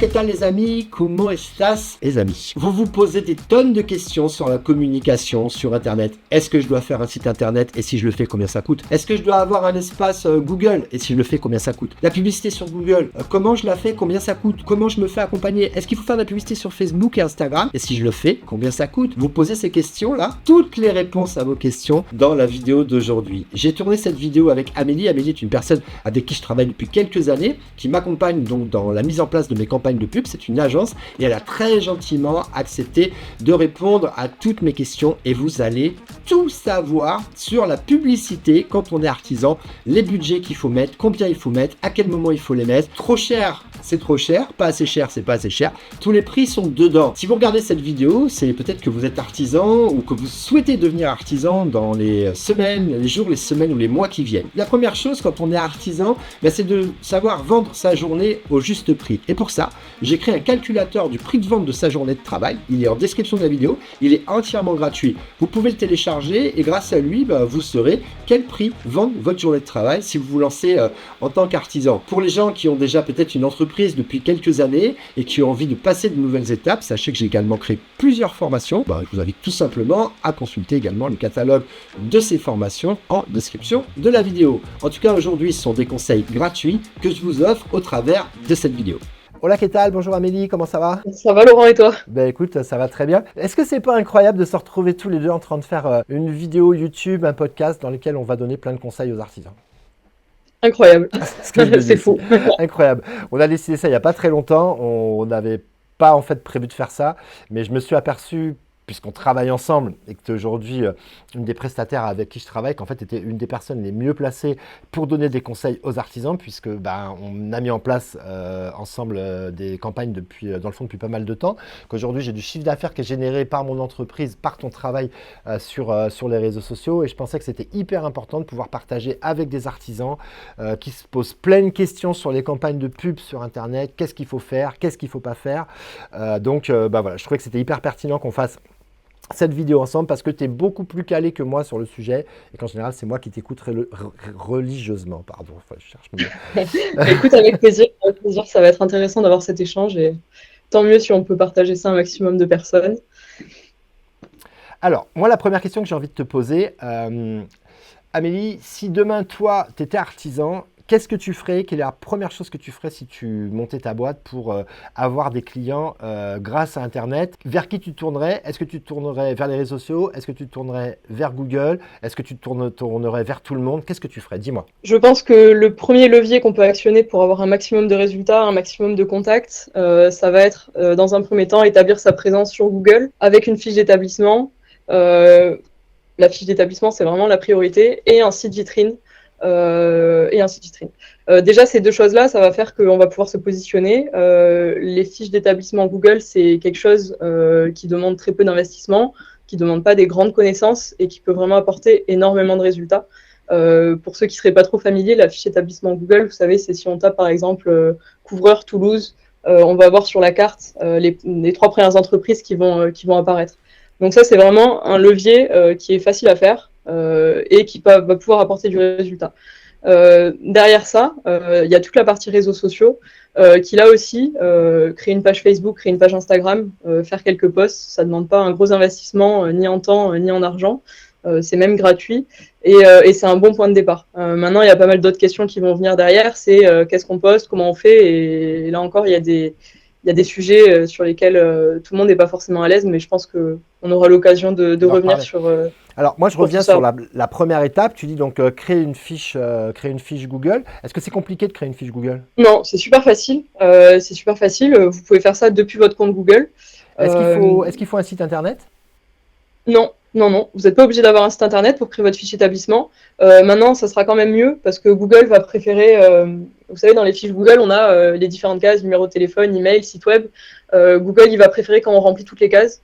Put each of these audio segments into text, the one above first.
¿qué tal les amis? ¿Cómo estás les amis? Vous vous posez des tonnes de questions sur la communication sur Internet. Est-ce que je dois faire un site Internet et si je le fais, combien ça coûte? Est-ce que je dois avoir un espace Google et si je le fais, combien ça coûte? La publicité sur Google, comment je la fais, combien ça coûte? Comment je me fais accompagner? Est-ce qu'il faut faire de la publicité sur Facebook et Instagram? Et si je le fais, combien ça coûte? Vous posez ces questions-là, toutes les réponses à vos questions dans la vidéo d'aujourd'hui. J'ai tourné cette vidéo avec Amélie. Amélie est une personne avec qui je travaille depuis quelques années, qui m'accompagne donc dans la mise en place de mes campagnes de pub. C'est une agence et elle a très gentiment accepté de répondre à toutes mes questions et vous allez tout savoir sur la publicité quand on est artisan, les budgets qu'il faut mettre, combien il faut mettre, à quel moment il faut les mettre. Trop cher, c'est trop cher, pas assez cher, c'est pas assez cher. Tous les prix sont dedans. Si vous regardez cette vidéo, c'est peut-être que vous êtes artisan ou que vous souhaitez devenir artisan dans les semaines, les jours, les semaines ou les mois qui viennent. La première chose quand on est artisan, c'est de savoir vendre sa journée au juste prix. Et pour ça, j'ai créé un calculateur du prix de vente de sa journée de travail. Il est en description de la vidéo. Il est entièrement gratuit. Vous pouvez le télécharger et grâce à lui, vous saurez quel prix vend votre journée de travail si vous vous lancez en tant qu'artisan. Pour les gens qui ont déjà peut-être une entreprise depuis quelques années et qui ont envie de passer de nouvelles étapes, sachez que j'ai également créé plusieurs formations. Je vous invite tout simplement à consulter également le catalogue de ces formations en description de la vidéo. En tout cas, aujourd'hui, ce sont des conseils gratuits que je vous offre au travers de cette vidéo. Hola, ¿qué tal? Bonjour Amélie, comment ça va? Ça va Laurent et toi? Écoute, ça va très bien. Est-ce que c'est pas incroyable de se retrouver tous les deux en train de faire une vidéo YouTube, un podcast dans lequel on va donner plein de conseils aux artisans? Incroyable, c'est fou. Incroyable. On a décidé ça il n'y a pas très longtemps, on n'avait pas en fait prévu de faire ça, mais je me suis aperçu, puisqu'on travaille ensemble et que tu es aujourd'hui une des prestataires avec qui je travaille, qu'en fait tu étais une des personnes les mieux placées pour donner des conseils aux artisans, puisque on a mis en place ensemble des campagnes dans le fond depuis pas mal de temps, qu'aujourd'hui j'ai du chiffre d'affaires qui est généré par mon entreprise, par ton travail sur les réseaux sociaux, et je pensais que c'était hyper important de pouvoir partager avec des artisans qui se posent plein de questions sur les campagnes de pub sur Internet, qu'est-ce qu'il faut faire, qu'est-ce qu'il ne faut pas faire. Donc voilà, je trouvais que c'était hyper pertinent qu'on fasse cette vidéo ensemble parce que tu es beaucoup plus calé que moi sur le sujet et qu'en général, c'est moi qui t'écoute religieusement. Pardon, je cherche mes mots. Écoute, avec plaisir, ça va être intéressant d'avoir cet échange et tant mieux si on peut partager ça à un maximum de personnes. Alors, moi, la première question que j'ai envie de te poser, Amélie, si demain, toi, tu étais artisan, qu'est-ce que tu ferais? Quelle est la première chose que tu ferais si tu montais ta boîte pour avoir des clients grâce à Internet? Vers qui tu te tournerais? Est-ce que tu te tournerais vers les réseaux sociaux? Est-ce que tu te tournerais vers Google? Est-ce que tu te tournerais vers tout le monde? Qu'est-ce que tu ferais? Dis-moi. Je pense que le premier levier qu'on peut actionner pour avoir un maximum de résultats, un maximum de contacts, ça va être dans un premier temps établir sa présence sur Google avec une fiche d'établissement. La fiche d'établissement, c'est vraiment la priorité et un site vitrine. Déjà, ces deux choses-là, ça va faire qu'on va pouvoir se positionner. Les fiches d'établissement Google, c'est quelque chose qui demande très peu d'investissement, qui ne demande pas des grandes connaissances et qui peut vraiment apporter énormément de résultats. Pour ceux qui ne seraient pas trop familiers, la fiche d'établissement Google, vous savez, c'est si on tape par exemple couvreur Toulouse, on va voir sur la carte les 3 premières entreprises qui vont apparaître. Donc ça, c'est vraiment un levier qui est facile à faire. Et qui va pouvoir apporter du résultat. Derrière ça, il y a toute la partie réseaux sociaux qui là aussi, créer une page Facebook, créer une page Instagram, faire quelques posts, ça ne demande pas un gros investissement ni en temps ni en argent, c'est même gratuit et c'est un bon point de départ. Maintenant, il y a pas mal d'autres questions qui vont venir derrière, c'est qu'est-ce qu'on poste, comment on fait, et là encore, il y a des sujets sur lesquels tout le monde n'est pas forcément à l'aise, mais je pense qu'on aura l'occasion de revenir sur... Alors, moi, je reviens sur la première étape. Tu dis donc créer une fiche Google. Est-ce que c'est compliqué de créer une fiche Google? Non, c'est super facile. Vous pouvez faire ça depuis votre compte Google. Est-ce qu'il faut un site internet? Non. Vous n'êtes pas obligé d'avoir un site internet pour créer votre fiche établissement. Maintenant, ça sera quand même mieux parce que Google va préférer... vous savez, dans les fiches Google, on a les différentes cases, numéro de téléphone, email, site web. Google, il va préférer quand on remplit toutes les cases.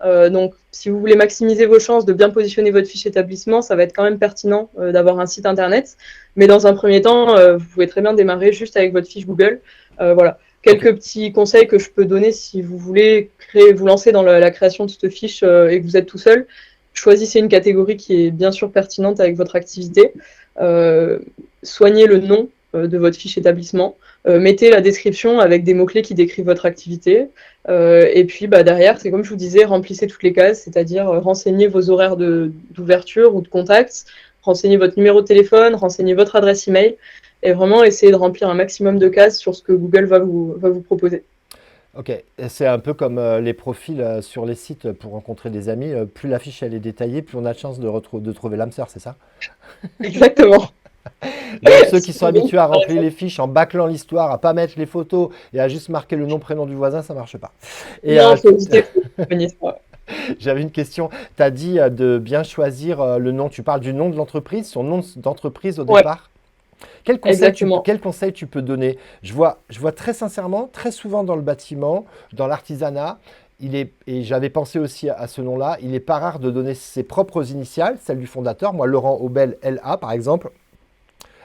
Donc, si vous voulez maximiser vos chances de bien positionner votre fiche établissement, ça va être quand même pertinent d'avoir un site internet. Mais dans un premier temps, vous pouvez très bien démarrer juste avec votre fiche Google. Voilà. Quelques petits conseils que je peux donner si vous voulez vous lancer dans la création de cette fiche et que vous êtes tout seul. Choisissez une catégorie qui est bien sûr pertinente avec votre activité. Soignez le nom de votre fiche établissement. Mettez la description avec des mots-clés qui décrivent votre activité. Et puis derrière, c'est comme je vous disais, remplissez toutes les cases, c'est-à-dire renseignez vos horaires d'ouverture ou de contact, renseignez votre numéro de téléphone, renseignez votre adresse email, et vraiment essayez de remplir un maximum de cases sur ce que Google va vous proposer. Ok, et c'est un peu comme les profils sur les sites pour rencontrer des amis. Plus la fiche elle est détaillée, plus on a de chance de trouver l'âme sœur, c'est ça? Exactement. Donc ceux qui sont C'est bon. habitués à remplir les fiches en bâclant l'histoire, à pas mettre les photos et à juste marquer le nom prénom du voisin, ça marche pas. Et Non, faut éviter, faut éloigner ça. j'avais une question. Tu as dit de bien choisir le nom. Tu parles du nom de l'entreprise, son nom d'entreprise au Ouais, départ. exactement. Quel conseil tu peux donner? Je vois très sincèrement, très souvent dans le bâtiment, dans l'artisanat, et j'avais pensé aussi à ce nom-là, il n'est pas rare de donner ses propres initiales, celles du fondateur. Moi, Laurent Aubel, LA, par exemple.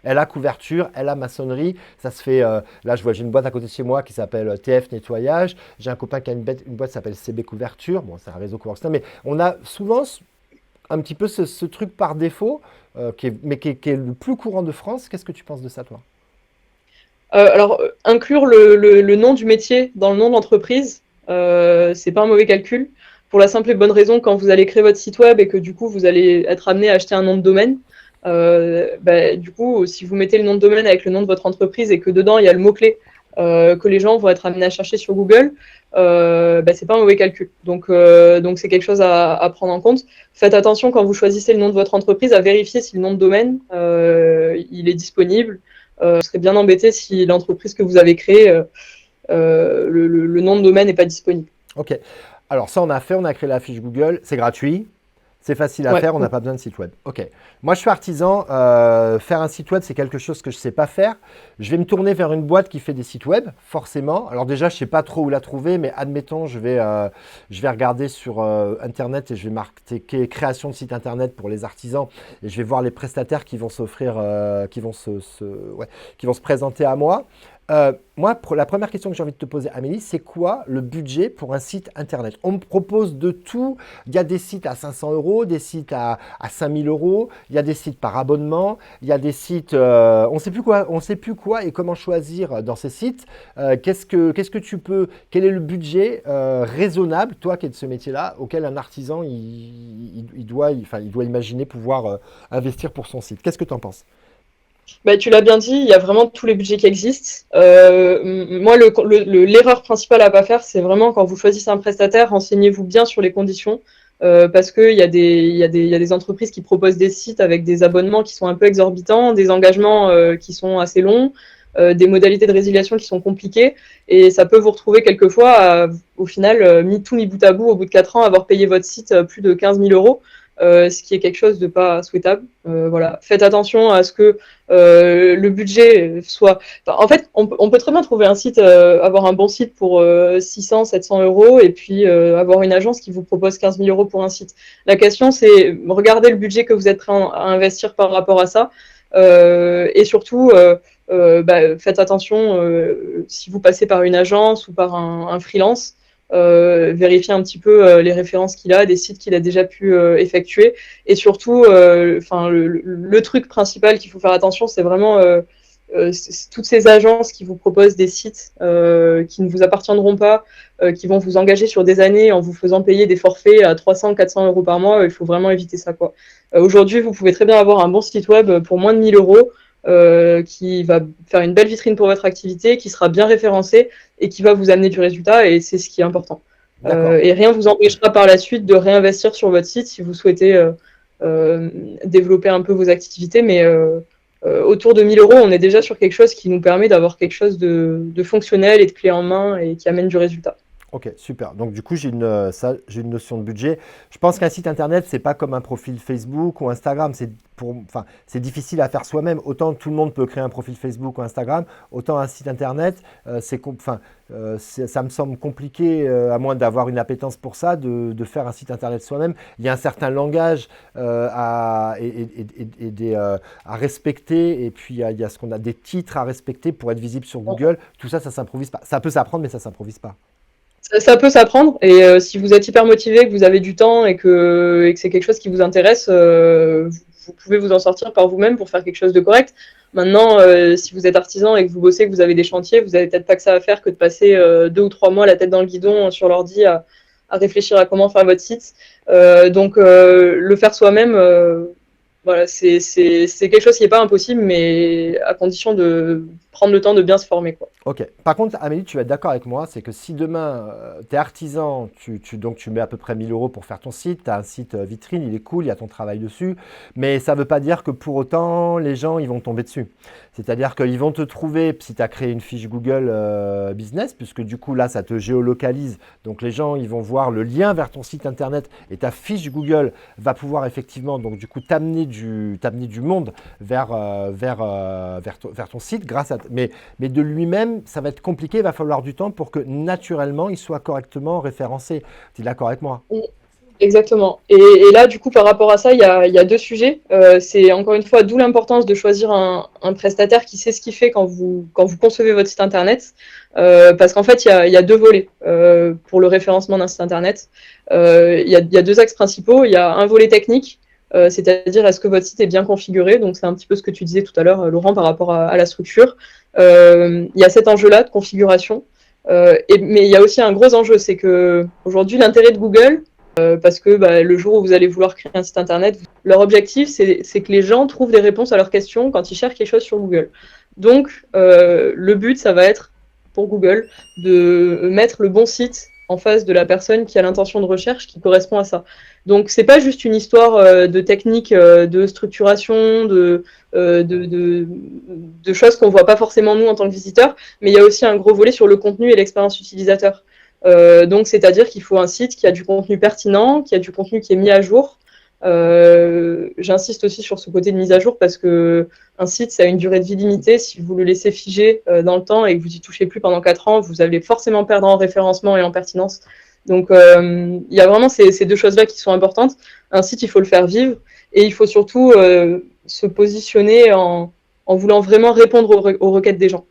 Elle a couverture, elle a maçonnerie. Ça se fait. Là, j'ai une boîte à côté de chez moi qui s'appelle TF Nettoyage. J'ai un copain qui a une boîte qui s'appelle CB Couverture. Bon, c'est un réseau couverture, mais on a souvent un petit peu ce truc par défaut, qui est le plus courant de France. Qu'est-ce que tu penses de ça, toi? Alors, inclure le nom du métier dans le nom de l'entreprise, c'est pas un mauvais calcul. Pour la simple et bonne raison, quand vous allez créer votre site web et que du coup vous allez être amené à acheter un nom de domaine, du coup, si vous mettez le nom de domaine avec le nom de votre entreprise et que dedans il y a le mot-clé que les gens vont être amenés à chercher sur Google, c'est pas un mauvais calcul. Donc c'est quelque chose à prendre en compte. Faites attention quand vous choisissez le nom de votre entreprise à vérifier si le nom de domaine il est disponible. Vous serez bien embêté si l'entreprise que vous avez créée, le nom de domaine n'est pas disponible. Ok. Alors ça, on a créé la fiche Google. C'est gratuit. C'est facile à Ouais. faire, on n'a pas besoin de site web. Ok. Moi, je suis artisan. Faire un site web, c'est quelque chose que je ne sais pas faire. Je vais me tourner vers une boîte qui fait des sites web, forcément. Alors déjà, je ne sais pas trop où la trouver, mais admettons, je vais regarder sur Internet et je vais marquer création de site Internet pour les artisans. Et je vais voir les prestataires qui vont s'offrir, qui vont se présenter à moi. Moi, la première question que j'ai envie de te poser, Amélie, c'est quoi le budget pour un site Internet? On me propose de tout. Il y a des sites à 500 euros, des sites à 5000 euros, il y a des sites par abonnement, il y a des sites, on ne sait plus quoi et comment choisir dans ces sites. Qu'est-ce que tu peux, quel est le budget raisonnable, toi qui es de ce métier-là, auquel un artisan il doit imaginer pouvoir investir pour son site? Qu'est-ce que tu en penses? Tu l'as bien dit, il y a vraiment tous les budgets qui existent. Moi, l'erreur principale à ne pas faire, c'est vraiment quand vous choisissez un prestataire, renseignez-vous bien sur les conditions. Parce qu'il y a des entreprises qui proposent des sites avec des abonnements qui sont un peu exorbitants, des engagements qui sont assez longs, des modalités de résiliation qui sont compliquées. Et ça peut vous retrouver quelquefois, au final, mis bout à bout, au bout de 4 ans, avoir payé votre site plus de 15 000 euros. Ce qui est quelque chose de pas souhaitable. Voilà. Faites attention à ce que le budget soit. Enfin, en fait, on peut très bien trouver un site, avoir un bon site pour 600, 700 euros, et puis avoir une agence qui vous propose 15 000 euros pour un site. La question, c'est regarder le budget que vous êtes prêt à investir par rapport à ça, et surtout. Faites attention si vous passez par une agence ou par un freelance. Vérifier un petit peu les références qu'il a, des sites qu'il a déjà pu effectuer. Et surtout, le truc principal qu'il faut faire attention, c'est vraiment toutes ces agences qui vous proposent des sites qui ne vous appartiendront pas, qui vont vous engager sur des années en vous faisant payer des forfaits à 300, 400 euros par mois. Il faut vraiment éviter ça, quoi. Aujourd'hui, vous pouvez très bien avoir un bon site web pour moins de 1000 euros. Qui va faire une belle vitrine pour votre activité, qui sera bien référencé et qui va vous amener du résultat, et c'est ce qui est important. Et rien ne vous empêchera par la suite de réinvestir sur votre site si vous souhaitez développer un peu vos activités, mais autour de 1000 euros, on est déjà sur quelque chose qui nous permet d'avoir quelque chose de fonctionnel et de clé en main et qui amène du résultat. Ok, super. Donc du coup, j'ai une notion de budget. Je pense qu'un site internet, c'est pas comme un profil Facebook ou Instagram. C'est difficile à faire soi-même. Autant tout le monde peut créer un profil Facebook ou Instagram, autant un site internet, ça me semble compliqué, à moins d'avoir une appétence pour ça, de faire un site internet soi-même. Il y a un certain langage à respecter, et puis il y a ce qu'on a des titres à respecter pour être visible sur Google. Tout ça, ça s'improvise pas. Ça peut s'apprendre, mais ça s'improvise pas. Ça peut s'apprendre, et si vous êtes hyper motivé, que vous avez du temps et que c'est quelque chose qui vous intéresse, vous pouvez vous en sortir par vous-même pour faire quelque chose de correct. Maintenant, si vous êtes artisan et que vous bossez, que vous avez des chantiers, vous avez peut-être pas que ça à faire que de passer 2 ou 3 mois la tête dans le guidon sur l'ordi à réfléchir à comment faire votre site. Donc, le faire soi-même, voilà, c'est quelque chose qui n'est pas impossible, mais à condition de prendre le temps de bien se former, quoi. Ok. Par contre, Amélie, tu vas être d'accord avec moi, c'est que si demain, tu es artisan, donc tu mets à peu près 1000 euros pour faire ton site, tu as un site vitrine, il est cool, il y a ton travail dessus, mais ça ne veut pas dire que pour autant, les gens, ils vont tomber dessus. C'est-à-dire qu'ils vont te trouver, si tu as créé une fiche Google Business, puisque du coup, là, ça te géolocalise, donc les gens, ils vont voir le lien vers ton site internet et ta fiche Google va pouvoir effectivement, donc du coup, t'amener du monde vers ton site grâce à... Mais de lui-même, ça va être compliqué, il va falloir du temps pour que naturellement, il soit correctement référencé. Tu es d'accord avec moi? Exactement. Et là, du coup, par rapport à ça, il y a 2 sujets. C'est encore une fois d'où l'importance de choisir un prestataire qui sait ce qu'il fait quand vous concevez votre site internet. Parce qu'en fait, il y a 2 volets pour le référencement d'un site internet. Il y a 2 axes principaux. Il y a un volet technique, c'est-à-dire est-ce que votre site est bien configuré. Donc, c'est un petit peu ce que tu disais tout à l'heure, Laurent, par rapport à la structure. Il y a cet enjeu-là de configuration. Mais il y a aussi un gros enjeu, c'est que aujourd'hui, l'intérêt de Google, parce que le jour où vous allez vouloir créer un site internet, leur objectif, c'est que les gens trouvent des réponses à leurs questions quand ils cherchent quelque chose sur Google. Donc, le but, ça va être, pour Google, de mettre le bon site en face de la personne qui a l'intention de recherche qui correspond à ça. Donc, c'est pas juste une histoire de technique, de structuration, de choses qu'on voit pas forcément nous en tant que visiteurs, mais il y a aussi un gros volet sur le contenu et l'expérience utilisateur. Donc, c'est-à-dire qu'il faut un site qui a du contenu pertinent, qui a du contenu qui est mis à jour. J'insiste aussi sur ce côté de mise à jour parce que un site, ça a une durée de vie limitée. Si vous le laissez figer dans le temps et que vous n'y touchez plus pendant 4 ans, vous allez forcément perdre en référencement et en pertinence. Donc, il y a vraiment ces 2 choses-là qui sont importantes. Un site, il faut le faire vivre et il faut surtout se positionner en voulant vraiment répondre aux requêtes des gens.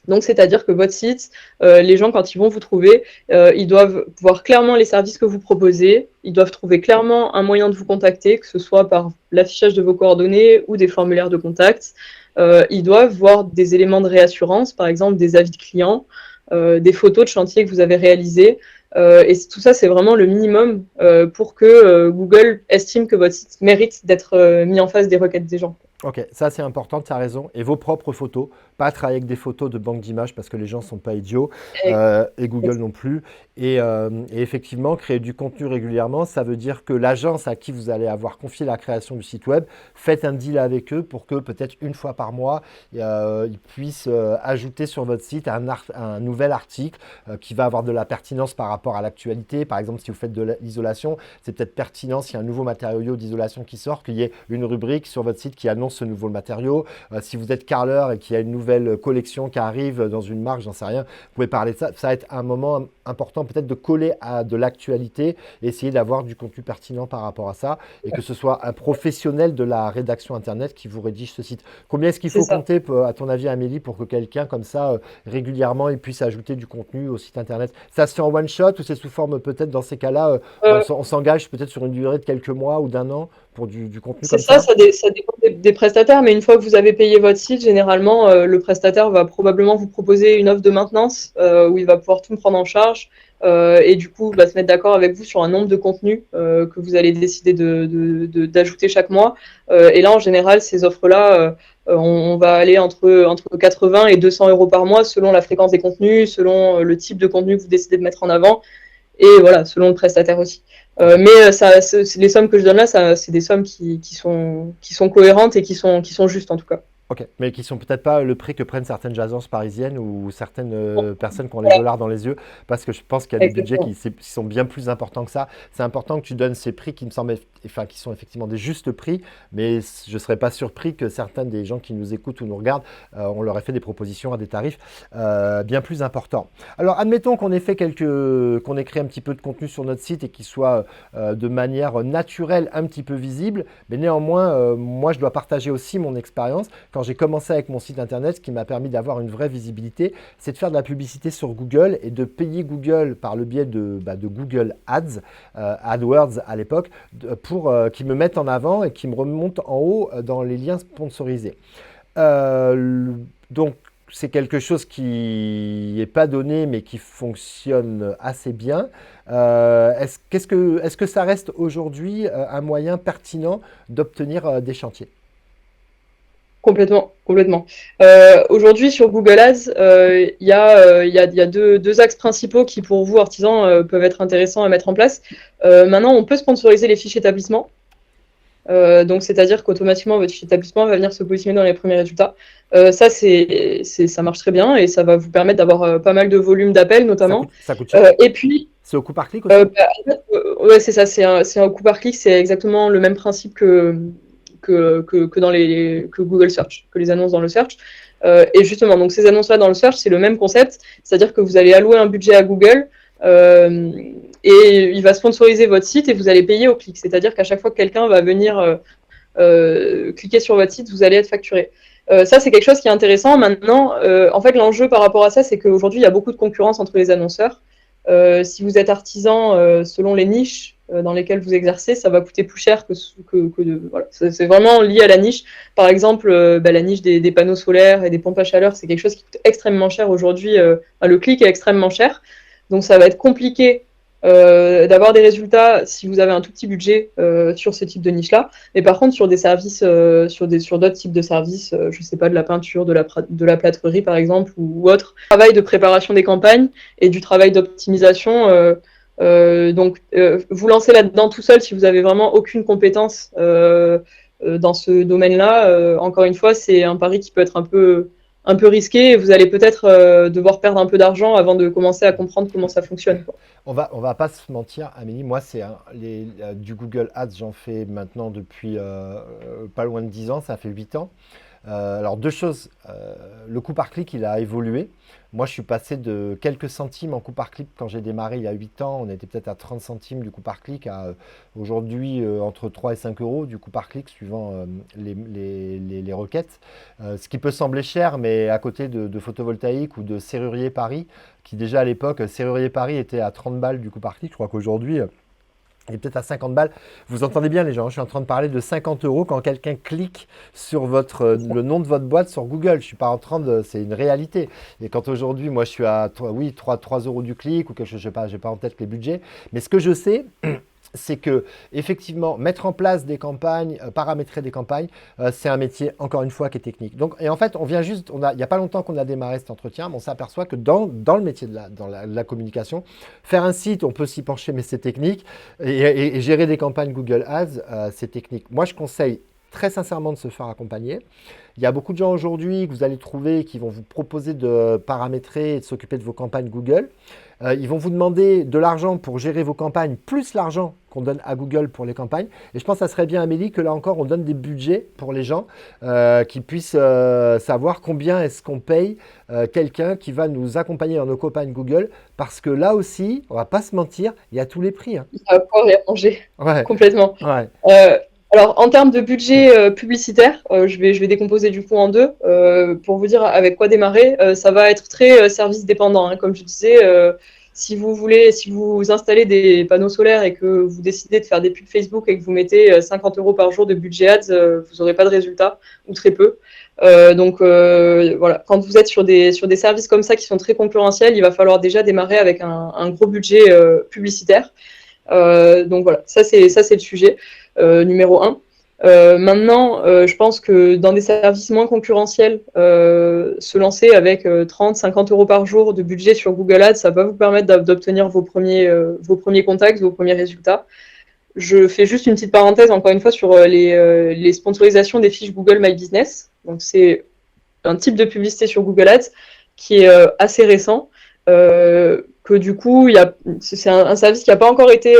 Donc, c'est-à-dire que votre site, les gens, quand ils vont vous trouver, ils doivent voir clairement les services que vous proposez, ils doivent trouver clairement un moyen de vous contacter, que ce soit par l'affichage de vos coordonnées ou des formulaires de contact. Ils doivent voir des éléments de réassurance, par exemple des avis de clients, des photos de chantier que vous avez réalisées. Et tout ça, c'est vraiment le minimum pour que Google estime que votre site mérite d'être mis en face des requêtes des gens. Ok, ça c'est important, tu as raison. Et vos propres photos, pas travailler avec des photos de banque d'images parce que les gens ne sont pas idiots, et Google non plus. Et effectivement, créer du contenu régulièrement, ça veut dire que l'agence à qui vous allez avoir confié la création du site web, faites un deal avec eux pour que peut-être une fois par mois, ils puissent ajouter sur votre site un nouvel article qui va avoir de la pertinence par rapport à l'actualité. Par exemple, si vous faites de l'isolation, c'est peut-être pertinent s'il y a un nouveau matériau d'isolation qui sort, qu'il y ait une rubrique sur votre site qui annonce ce nouveau matériau. Si vous êtes carreleur et qu'il y a une nouvelle collection qui arrive dans une marque, j'en sais rien, vous pouvez parler de ça. Ça va être un moment important peut-être de coller à de l'actualité et essayer d'avoir du contenu pertinent par rapport à ça et que ce soit un professionnel de la rédaction internet qui vous rédige ce site. Combien est-ce qu'il faut compter, à ton avis, Amélie, pour que quelqu'un comme ça, régulièrement, il puisse ajouter du contenu au site internet? Ça se fait en one shot ou c'est sous forme peut-être dans ces cas-là, on s'engage peut-être sur une durée de quelques mois ou d'un an pour du contenu comme ça? Ça dépend des prestataires, mais une fois que vous avez payé votre site, généralement, le prestataire va probablement vous proposer une offre de maintenance où il va pouvoir tout prendre en charge et du coup, va se mettre d'accord avec vous sur un nombre de contenus que vous allez décider d'ajouter chaque mois. Et là, en général, ces offres-là, on va aller entre 80 et 200 euros par mois selon la fréquence des contenus, selon le type de contenu que vous décidez de mettre en avant et voilà, selon le prestataire aussi. Mais les sommes que je donne là, c'est des sommes qui sont cohérentes et qui sont justes en tout cas. Ok, mais qui sont peut-être pas le prix que prennent certaines agences parisiennes ou certaines personnes qui ont les dollars dans les yeux, parce que je pense qu'il y a des budgets qui sont bien plus importants que ça. C'est important que tu donnes ces prix qui me semblent, qui sont effectivement des justes prix, mais je ne serais pas surpris que certains des gens qui nous écoutent ou nous regardent, on leur ait fait des propositions à des tarifs bien plus importants. Alors, admettons qu'on ait créé un petit peu de contenu sur notre site et qu'il soit de manière naturelle, un petit peu visible, mais néanmoins, moi, je dois partager aussi mon expérience. Quand j'ai commencé avec mon site internet, ce qui m'a permis d'avoir une vraie visibilité, c'est de faire de la publicité sur Google et de payer Google par le biais de Google Ads, AdWords à l'époque, pour qu'ils me mettent en avant et qu'ils me remontent en haut dans les liens sponsorisés. Donc, c'est quelque chose qui n'est pas donné, mais qui fonctionne assez bien. Est-ce que ça reste aujourd'hui un moyen pertinent d'obtenir des chantiers? Complètement, complètement. Aujourd'hui, sur Google Ads, il y a deux axes principaux qui, pour vous, artisans, peuvent être intéressants à mettre en place. Maintenant, on peut sponsoriser les fiches établissements. Donc, c'est-à-dire qu'automatiquement, votre fiche établissement va venir se positionner dans les premiers résultats. Ça, ça marche très bien et ça va vous permettre d'avoir pas mal de volume d'appels, notamment. Ça coûte cher? Et puis, C'est au coût par clic aussi? en fait, ouais, c'est ça, c'est un coût par clic, c'est exactement le même principe que dans que Google Search, que les annonces dans le search. Et justement, donc ces annonces-là dans le search, c'est le même concept, c'est-à-dire que vous allez allouer un budget à Google euh, et il va sponsoriser votre site et vous allez payer au clic. C'est-à-dire qu'à chaque fois que quelqu'un va venir cliquer sur votre site, vous allez être facturé. Ça, c'est quelque chose qui est intéressant. Maintenant, en fait, l'enjeu par rapport à ça, c'est qu'aujourd'hui, il y a beaucoup de concurrence entre les annonceurs. Si vous êtes artisan, selon les niches dans lesquelles vous exercez, ça va coûter plus cher voilà. C'est vraiment lié à la niche. Par exemple, la niche des panneaux solaires et des pompes à chaleur, c'est quelque chose qui coûte extrêmement cher aujourd'hui. Le clic est extrêmement cher. Donc, ça va être compliqué d'avoir des résultats si vous avez un tout petit budget sur ce type de niche-là. Mais par contre, sur des services, sur d'autres types de services, je sais pas, de la peinture, de la plâtrerie par exemple, ou autre, travail de préparation des campagnes et du travail d'optimisation. Vous lancez là-dedans tout seul si vous avez vraiment aucune compétence dans ce domaine-là. Encore une fois, c'est un pari qui peut être un peu risqué et vous allez peut-être devoir perdre un peu d'argent avant de commencer à comprendre comment ça fonctionne, quoi. On va pas se mentir, Amélie. Moi, du Google Ads, j'en fais maintenant depuis pas loin de 10 ans, ça fait 8 ans. Alors, deux choses. Le coût par clic, il a évolué. Moi, je suis passé de quelques centimes en coût par clic quand j'ai démarré il y a 8 ans. On était peut-être à 30 centimes du coût par clic à aujourd'hui entre 3 et 5 euros du coût par clic suivant les requêtes. Ce qui peut sembler cher, mais à côté de photovoltaïque ou de Serrurier Paris, qui déjà à l'époque, Serrurier Paris était à 30 balles du coût par clic. Je crois qu'aujourd'hui, il est peut-être à 50 balles. Vous entendez bien les gens, je suis en train de parler de 50 euros quand quelqu'un clique sur le nom de votre boîte sur Google. Je ne suis pas en train de... C'est une réalité. Et quand aujourd'hui, moi je suis à 3 euros du clic ou quelque chose, je n'ai pas en tête les budgets. Mais ce que je sais, c'est que effectivement mettre en place des campagnes, paramétrer des campagnes, c'est un métier encore une fois qui est technique. Donc, et en fait, il n'y a pas longtemps qu'on a démarré cet entretien, mais on s'aperçoit que dans le métier de la communication, faire un site, on peut s'y pencher, mais c'est technique, et gérer des campagnes Google Ads, c'est technique. Moi, je conseille très sincèrement de se faire accompagner. Il y a beaucoup de gens aujourd'hui que vous allez trouver qui vont vous proposer de paramétrer et de s'occuper de vos campagnes Google. Ils vont vous demander de l'argent pour gérer vos campagnes, plus l'argent qu'on donne à Google pour les campagnes. Et je pense que ça serait bien, Amélie, que là encore, on donne des budgets pour les gens qui puissent savoir combien est-ce qu'on paye quelqu'un qui va nous accompagner dans nos campagnes Google. Parce que là aussi, on ne va pas se mentir, il y a tous les prix, hein. Il y a à boire et à manger, Ouais, complètement. ouais. Alors, en termes de budget publicitaire, je vais décomposer du coup en deux. Pour vous dire avec quoi démarrer, ça va être très service dépendant, hein. Comme je disais, si vous installez des panneaux solaires et que vous décidez de faire des pubs Facebook et que vous mettez 50 euros par jour de budget ads, vous n'aurez pas de résultat ou très peu. Voilà, quand vous êtes sur des services comme ça qui sont très concurrentiels, il va falloir déjà démarrer avec un gros budget publicitaire. Donc voilà, ça c'est le sujet numéro un. Maintenant, je pense que dans des services moins concurrentiels, se lancer avec 30-50 euros par jour de budget sur Google Ads, ça va vous permettre d'obtenir vos premiers contacts, vos premiers résultats. Je fais juste une petite parenthèse, encore une fois, sur les sponsorisations des fiches Google My Business. Donc, c'est un type de publicité sur Google Ads qui est assez récent. Que du coup, c'est un service qui n'a pas encore été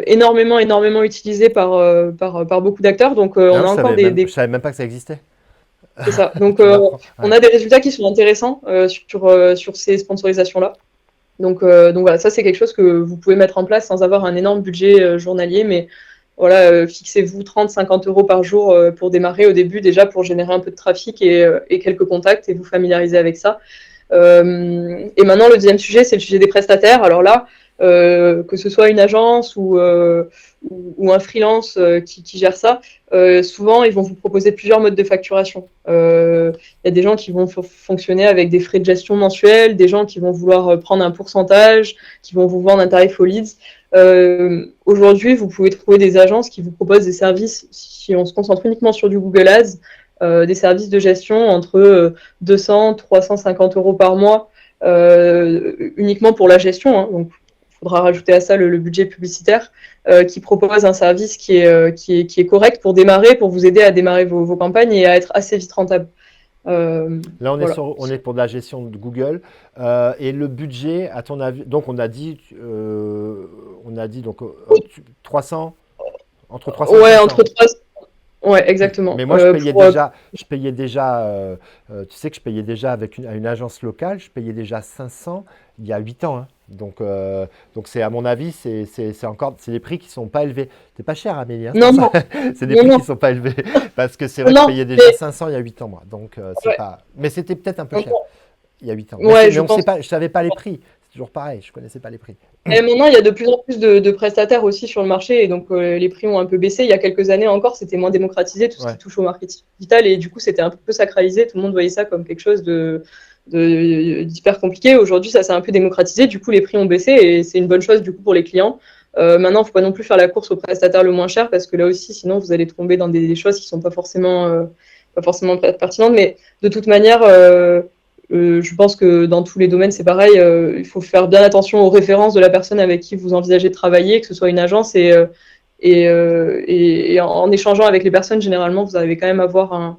énormément utilisé par beaucoup d'acteurs. Donc, on a encore Je savais même pas que ça existait. C'est ça. Donc, Tu m'apprends. on Ouais. a des résultats qui sont intéressants sur ces sponsorisations-là. Donc voilà, ça, c'est quelque chose que vous pouvez mettre en place sans avoir un énorme budget journalier. Mais voilà, fixez-vous 30-50 euros par jour pour démarrer au début, déjà pour générer un peu de trafic et quelques contacts et vous familiariser avec ça. Et maintenant, le deuxième sujet, c'est le sujet des prestataires. Alors là, que ce soit une agence ou un freelance qui gère ça, souvent ils vont vous proposer plusieurs modes de facturation. Il y a des gens qui vont fonctionner avec des frais de gestion mensuels, des gens qui vont vouloir prendre un pourcentage, qui vont vous vendre un tarif aux leads. Aujourd'hui, vous pouvez trouver des agences qui vous proposent des services, si on se concentre uniquement sur du Google Ads, des services de gestion entre 200 350 euros par mois, uniquement pour la gestion. Hein. Donc, il faudra rajouter à ça le budget publicitaire, qui propose un service qui est correct pour démarrer, pour vous aider à démarrer vos campagnes et à être assez vite rentable. Là, Voilà. on est pour de la gestion de Google. Et le budget, à ton avis, donc on a dit donc 300, entre 300 et Ouais, 500. entre 3. Ouais, exactement. Mais moi, je payais déjà, tu sais que je payais déjà à une agence locale, je payais déjà 500 il y a 8 ans. Hein. Donc c'est à mon avis, c'est des prix qui sont pas élevés. C'est pas cher, Amélie, hein, Non, non, c'est des non, prix non. qui sont pas élevés. Parce que c'est vrai que je Non, payais déjà 500 il y a 8 ans, moi. Donc c'est ouais. pas. Mais c'était peut-être un peu cher il y a 8 ans. Ouais, Mais je on pense. sait pas, je savais pas les prix. C'est toujours pareil, je connaissais pas les prix. Et maintenant, il y a de plus en plus de prestataires aussi sur le marché, et donc les prix ont un peu baissé. Il y a quelques années encore, c'était moins démocratisé, tout ce Ouais. qui touche au marketing digital, et du coup, c'était un peu sacralisé. Tout le monde voyait ça comme quelque chose d'hyper compliqué. Aujourd'hui, ça s'est un peu démocratisé, du coup, les prix ont baissé, et c'est une bonne chose du coup pour les clients. Maintenant, il ne faut pas non plus faire la course au prestataire le moins cher, parce que là aussi, sinon, vous allez tomber dans des choses qui ne sont pas forcément pertinentes. Mais de toute manière, je pense que dans tous les domaines, c'est pareil. Il faut faire bien attention aux références de la personne avec qui vous envisagez de travailler, que ce soit une agence. Et en échangeant avec les personnes, généralement, vous allez quand même avoir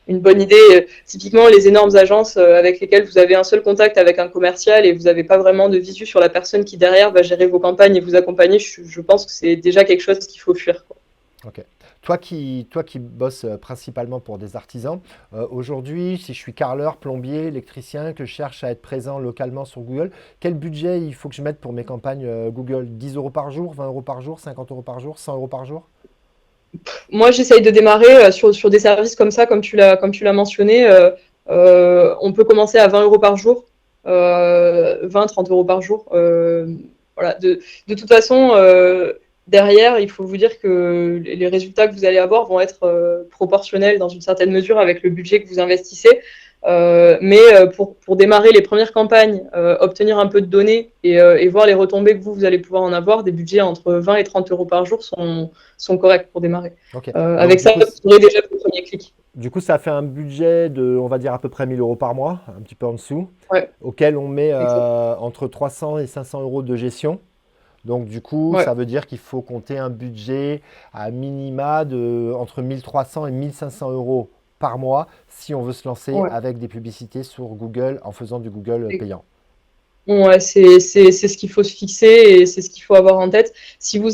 une bonne idée. Typiquement, les énormes agences avec lesquelles vous avez un seul contact avec un commercial et vous n'avez pas vraiment de visu sur la personne qui, derrière, va gérer vos campagnes et vous accompagner, je pense que c'est déjà quelque chose qu'il faut fuir. Ok. Toi qui bosses principalement pour des artisans, aujourd'hui, si je suis carreleur, plombier, électricien, que je cherche à être présent localement sur Google, quel budget il faut que je mette pour mes campagnes Google? 10 euros par jour, 20 euros par jour, 50 euros par jour, 100 euros par jour? Moi, j'essaye de démarrer sur des services comme ça, comme tu l'as mentionné. On peut commencer à 20 euros par jour, 20-30 euros par jour. Voilà. De toute façon, derrière, il faut vous dire que les résultats que vous allez avoir vont être proportionnels dans une certaine mesure avec le budget que vous investissez. Mais pour démarrer les premières campagnes, obtenir un peu de données et voir les retombées que vous allez pouvoir en avoir, des budgets entre 20 et 30 euros par jour sont corrects pour démarrer. Ok. Avec Du ça, coup, vous aurez déjà vos premiers clics. du coup, ça fait un budget de, on va dire, à peu près 1000 euros par mois, un petit peu en dessous, Ouais, auquel on met exact. entre 300 et 500 euros de gestion. Donc, du coup, Ouais. ça veut dire qu'il faut compter un budget à minima entre 1300 et 1500 euros par mois si on veut se lancer Ouais. avec des publicités sur Google en faisant du Google payant. Ouais, c'est ce qu'il faut se fixer et c'est ce qu'il faut avoir en tête. Si vous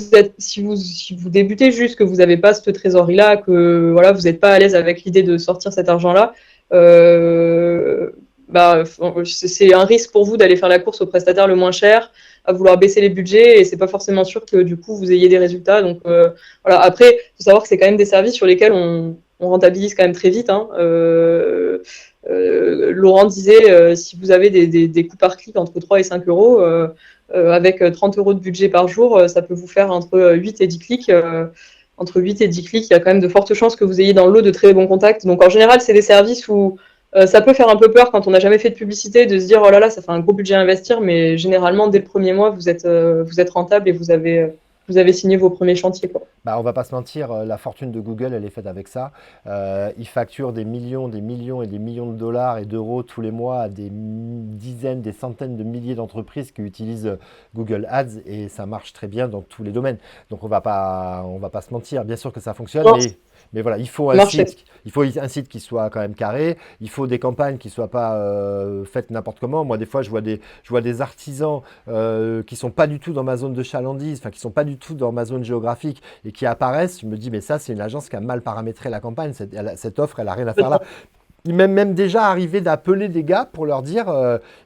débutez juste, que vous n'avez pas cette trésorerie-là, que voilà, vous n'êtes pas à l'aise avec l'idée de sortir cet argent-là, bah, c'est un risque pour vous d'aller faire la course au prestataire le moins cher, à vouloir baisser les budgets et c'est pas forcément sûr que du coup vous ayez des résultats. Donc voilà. Après, il faut savoir que c'est quand même des services sur lesquels on rentabilise quand même très vite. Hein. Laurent disait, si vous avez des coûts par clic entre 3 et 5 euros, avec 30 euros de budget par jour, ça peut vous faire entre 8 et 10 clics. Entre 8 et 10 clics, il y a quand même de fortes chances que vous ayez dans le lot de très bons contacts. Donc en général, c'est des services où ça peut faire un peu peur quand on n'a jamais fait de publicité de se dire oh là là, ça fait un gros budget à investir, mais généralement, dès le premier mois, vous êtes rentable et vous avez signé vos premiers chantiers, quoi. Bah, on va pas se mentir, la fortune de Google, elle est faite avec ça. Ils facturent des millions et des millions de dollars et d'euros tous les mois à des dizaines, des centaines de milliers d'entreprises qui utilisent Google Ads et ça marche très bien dans tous les domaines. Donc on va pas se mentir. Bien sûr que ça fonctionne, Non, mais voilà, marché. il faut un site qui soit quand même carré. Il faut des campagnes qui soient pas faites n'importe comment. Moi, des fois, je vois des artisans qui sont pas du tout dans ma zone de chalandise, enfin qui sont pas du tout dans ma zone géographique et qui apparaissent, je me dis, mais ça, c'est une agence qui a mal paramétré la campagne. Cette offre, elle n'a rien à faire là. Il m'est même déjà arrivé d'appeler des gars pour leur dire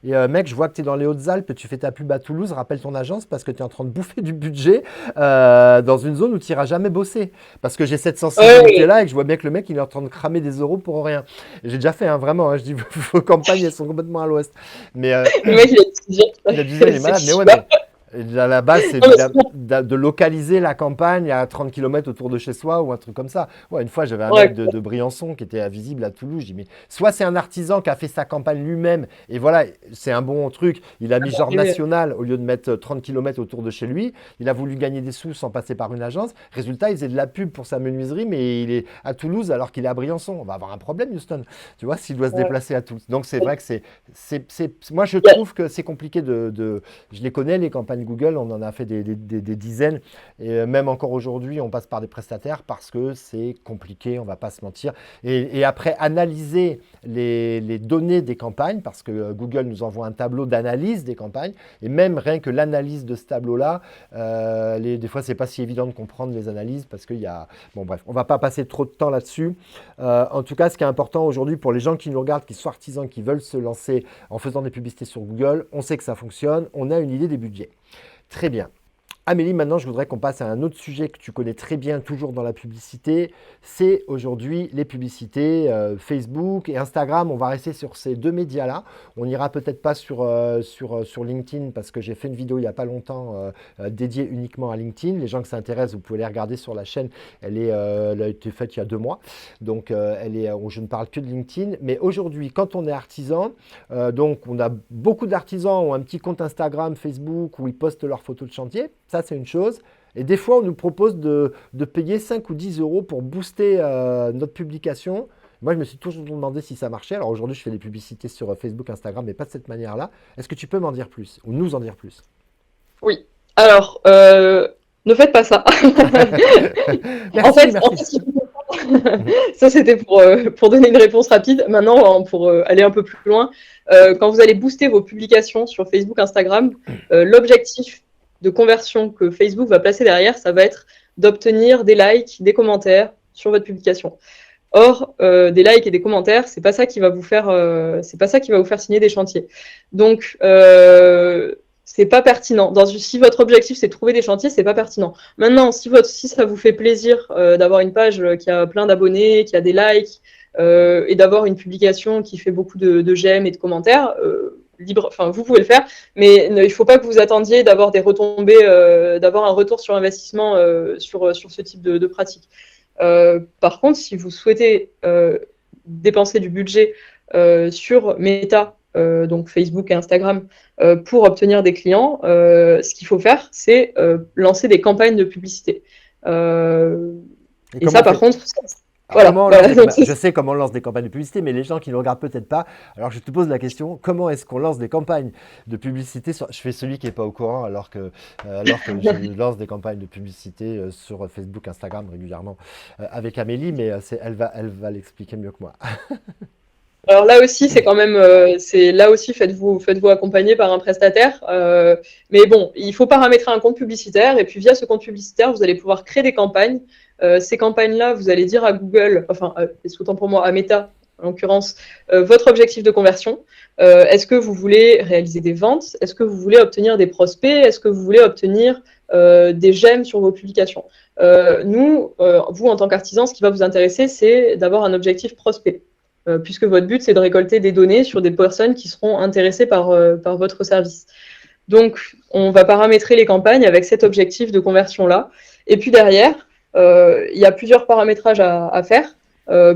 mec, je vois que tu es dans les Hautes-Alpes, tu fais ta pub à Toulouse, rappelle ton agence parce que tu es en train de bouffer du budget dans une zone où tu n'iras jamais bosser. Parce que j'ai cette sensibilité-là et que je vois bien que le mec, il est en train de cramer des euros pour rien. Et j'ai déjà fait, hein, vraiment, hein, je dis, vos campagnes, elles sont complètement à l'ouest. Mais Le mec, il a dit il a dit, il est malade, mais ouais, mais Et à la base, c'est Non, mais c'est bon. de localiser la campagne à 30 km autour de chez soi ou un truc comme ça. Ouais, une fois, j'avais un mec Ouais, de Briançon qui était visible à Toulouse. Je dis, mais soit c'est un artisan qui a fait sa campagne lui-même, et voilà, c'est un bon truc. Il a mis genre arrivé. national au lieu de mettre 30 km autour de chez lui. Il a voulu gagner des sous sans passer par une agence. Résultat, il faisait de la pub pour sa menuiserie, mais il est à Toulouse alors qu'il est à Briançon. On va avoir un problème, Houston. Tu vois, s'il doit se Ouais. déplacer à Toulouse. Donc c'est vrai que moi je Il y a- trouve que c'est compliqué je les connais, les campagnes Google, on en a fait des dizaines. Et même encore aujourd'hui, on passe par des prestataires parce que c'est compliqué, on ne va pas se mentir. Et après, analyser les données des campagnes, parce que Google nous envoie un tableau d'analyse des campagnes. Et même rien que l'analyse de ce tableau-là, des fois, c'est pas si évident de comprendre les analyses parce qu'il y a... Bon, bref, on ne va pas passer trop de temps là-dessus. En tout cas, ce qui est important aujourd'hui pour les gens qui nous regardent, qui sont artisans, qui veulent se lancer en faisant des publicités sur Google, on sait que ça fonctionne, on a une idée des budgets. Très bien. Amélie, maintenant, je voudrais qu'on passe à un autre sujet que tu connais très bien, toujours dans la publicité. C'est aujourd'hui les publicités Facebook et Instagram. On va rester sur ces deux médias-là. On n'ira peut-être pas sur LinkedIn parce que j'ai fait une vidéo il n'y a pas longtemps dédiée uniquement à LinkedIn. Les gens que ça intéresse, vous pouvez les regarder sur la chaîne. Elle a été faite il y a 2 mois. Donc, je ne parle que de LinkedIn. Mais aujourd'hui, quand on est artisan, donc on a beaucoup d'artisans qui ont un petit compte Instagram, Facebook où ils postent leurs photos de chantier. Ça, c'est une chose. Et des fois, on nous propose de payer 5 ou 10 euros pour booster notre publication. Moi, je me suis toujours demandé si ça marchait. Alors aujourd'hui, je fais des publicités sur Facebook, Instagram, mais pas de cette manière-là. Est-ce que tu peux m'en dire plus ou nous en dire plus? Oui. Alors, ne faites pas ça. En Merci, fait, merci. ce qu'il faut comprendre, Mhm. ça c'était pour donner une réponse rapide. Maintenant, pour aller un peu plus loin, quand vous allez booster vos publications sur Facebook, Instagram, l'objectif de conversion que Facebook va placer derrière, ça va être d'obtenir des likes, des commentaires sur votre publication. Or, des likes et des commentaires, c'est pas ça qui va vous faire, c'est pas ça qui va vous faire signer des chantiers. Donc, c'est pas pertinent. Si votre objectif c'est de trouver des chantiers, c'est pas pertinent. Maintenant, si ça vous fait plaisir d'avoir une page qui a plein d'abonnés, qui a des likes et d'avoir une publication qui fait beaucoup de j'aime et de commentaires, enfin vous pouvez le faire, mais il faut pas que vous attendiez d'avoir des retombées, d'avoir un retour sur investissement sur ce type de pratique. Par contre, si vous souhaitez dépenser du budget sur Meta, donc Facebook et Instagram, pour obtenir des clients, ce qu'il faut faire, c'est lancer des campagnes de publicité. Et Et comment ça, on par fait? contre, Alors, voilà. comment on lance Voilà. des campagnes? Je sais comment on lance des campagnes de publicité, mais les gens qui ne regardent peut-être pas. Alors, je te pose la question, comment est-ce qu'on lance des campagnes de publicité Je fais celui qui n'est pas au courant, alors que je lance des campagnes de publicité sur Facebook, Instagram régulièrement avec Amélie, mais elle va l'expliquer mieux que moi. Alors là aussi, c'est quand même, là aussi, faites-vous accompagner par un prestataire. Mais bon, il faut paramétrer un compte publicitaire et puis via ce compte publicitaire, vous allez pouvoir créer des campagnes. Ces campagnes-là, vous allez dire à Google, enfin, autant pour moi, à Meta, en l'occurrence, votre objectif de conversion. Est-ce que vous voulez réaliser des ventes? Est-ce que vous voulez obtenir des prospects? Est-ce que vous voulez obtenir des j'aime sur vos publications? Vous, en tant qu'artisan, ce qui va vous intéresser, c'est d'avoir un objectif prospect. Puisque votre but, c'est de récolter des données sur des personnes qui seront intéressées par votre service. Donc, on va paramétrer les campagnes avec cet objectif de conversion-là. Et puis derrière, il y a plusieurs paramétrages à faire.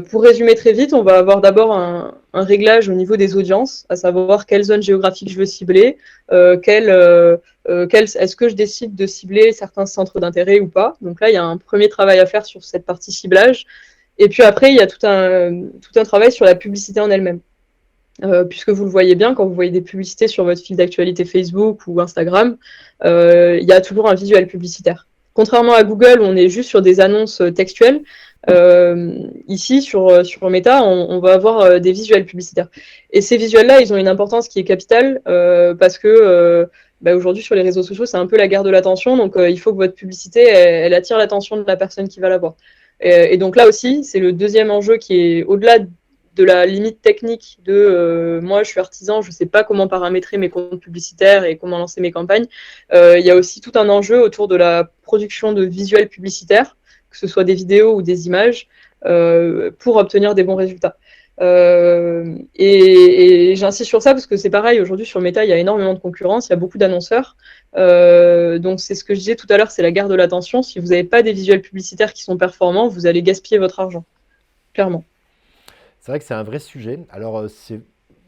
Pour résumer très vite, on va avoir d'abord un réglage au niveau des audiences, à savoir quelle zone géographique je veux cibler, est-ce que je décide de cibler certains centres d'intérêt ou pas. Donc là, il y a un premier travail à faire sur cette partie ciblage. Et puis après, il y a tout un travail sur la publicité en elle-même. Puisque vous le voyez bien, quand vous voyez des publicités sur votre fil d'actualité Facebook ou Instagram, il y a toujours un visuel publicitaire. Contrairement à Google, où on est juste sur des annonces textuelles, ici, sur Meta, on va avoir des visuels publicitaires. Et ces visuels-là, ils ont une importance qui est capitale, parce que aujourd'hui, sur les réseaux sociaux, c'est un peu la guerre de l'attention, donc il faut que votre publicité, elle attire l'attention de la personne qui va la voir. Et donc là aussi, c'est le deuxième enjeu qui est au-delà de la limite technique de moi, je suis artisan, je ne sais pas comment paramétrer mes comptes publicitaires et comment lancer mes campagnes. Il y a aussi tout un enjeu autour de la production de visuels publicitaires, que ce soit des vidéos ou des images, pour obtenir des bons résultats. Et j'insiste sur ça parce que c'est pareil, aujourd'hui sur Meta, il y a énormément de concurrence, il y a beaucoup d'annonceurs. Donc c'est ce que je disais tout à l'heure, c'est la guerre de l'attention. Si vous n'avez pas des visuels publicitaires qui sont performants, vous allez gaspiller votre argent, clairement. C'est vrai que c'est un vrai sujet. Alors,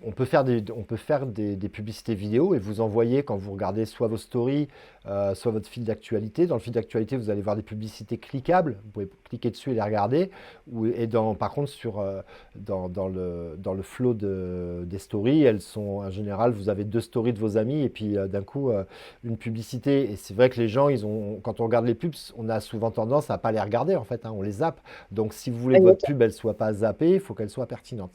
on peut faire des publicités vidéo et vous envoyer quand vous regardez soit vos stories, soit votre fil d'actualité. Dans le fil d'actualité, vous allez voir des publicités cliquables. Vous pouvez cliquer dessus et les regarder. Par contre, dans le flow des stories, elles sont en général, vous avez 2 stories de vos amis et puis d'un coup, une publicité. Et c'est vrai que les gens, quand on regarde les pubs, on a souvent tendance à ne pas les regarder en fait, hein, on les zappe. Donc, si vous voulez que votre pub, elle soit pas zappée, il faut qu'elle soit pertinente.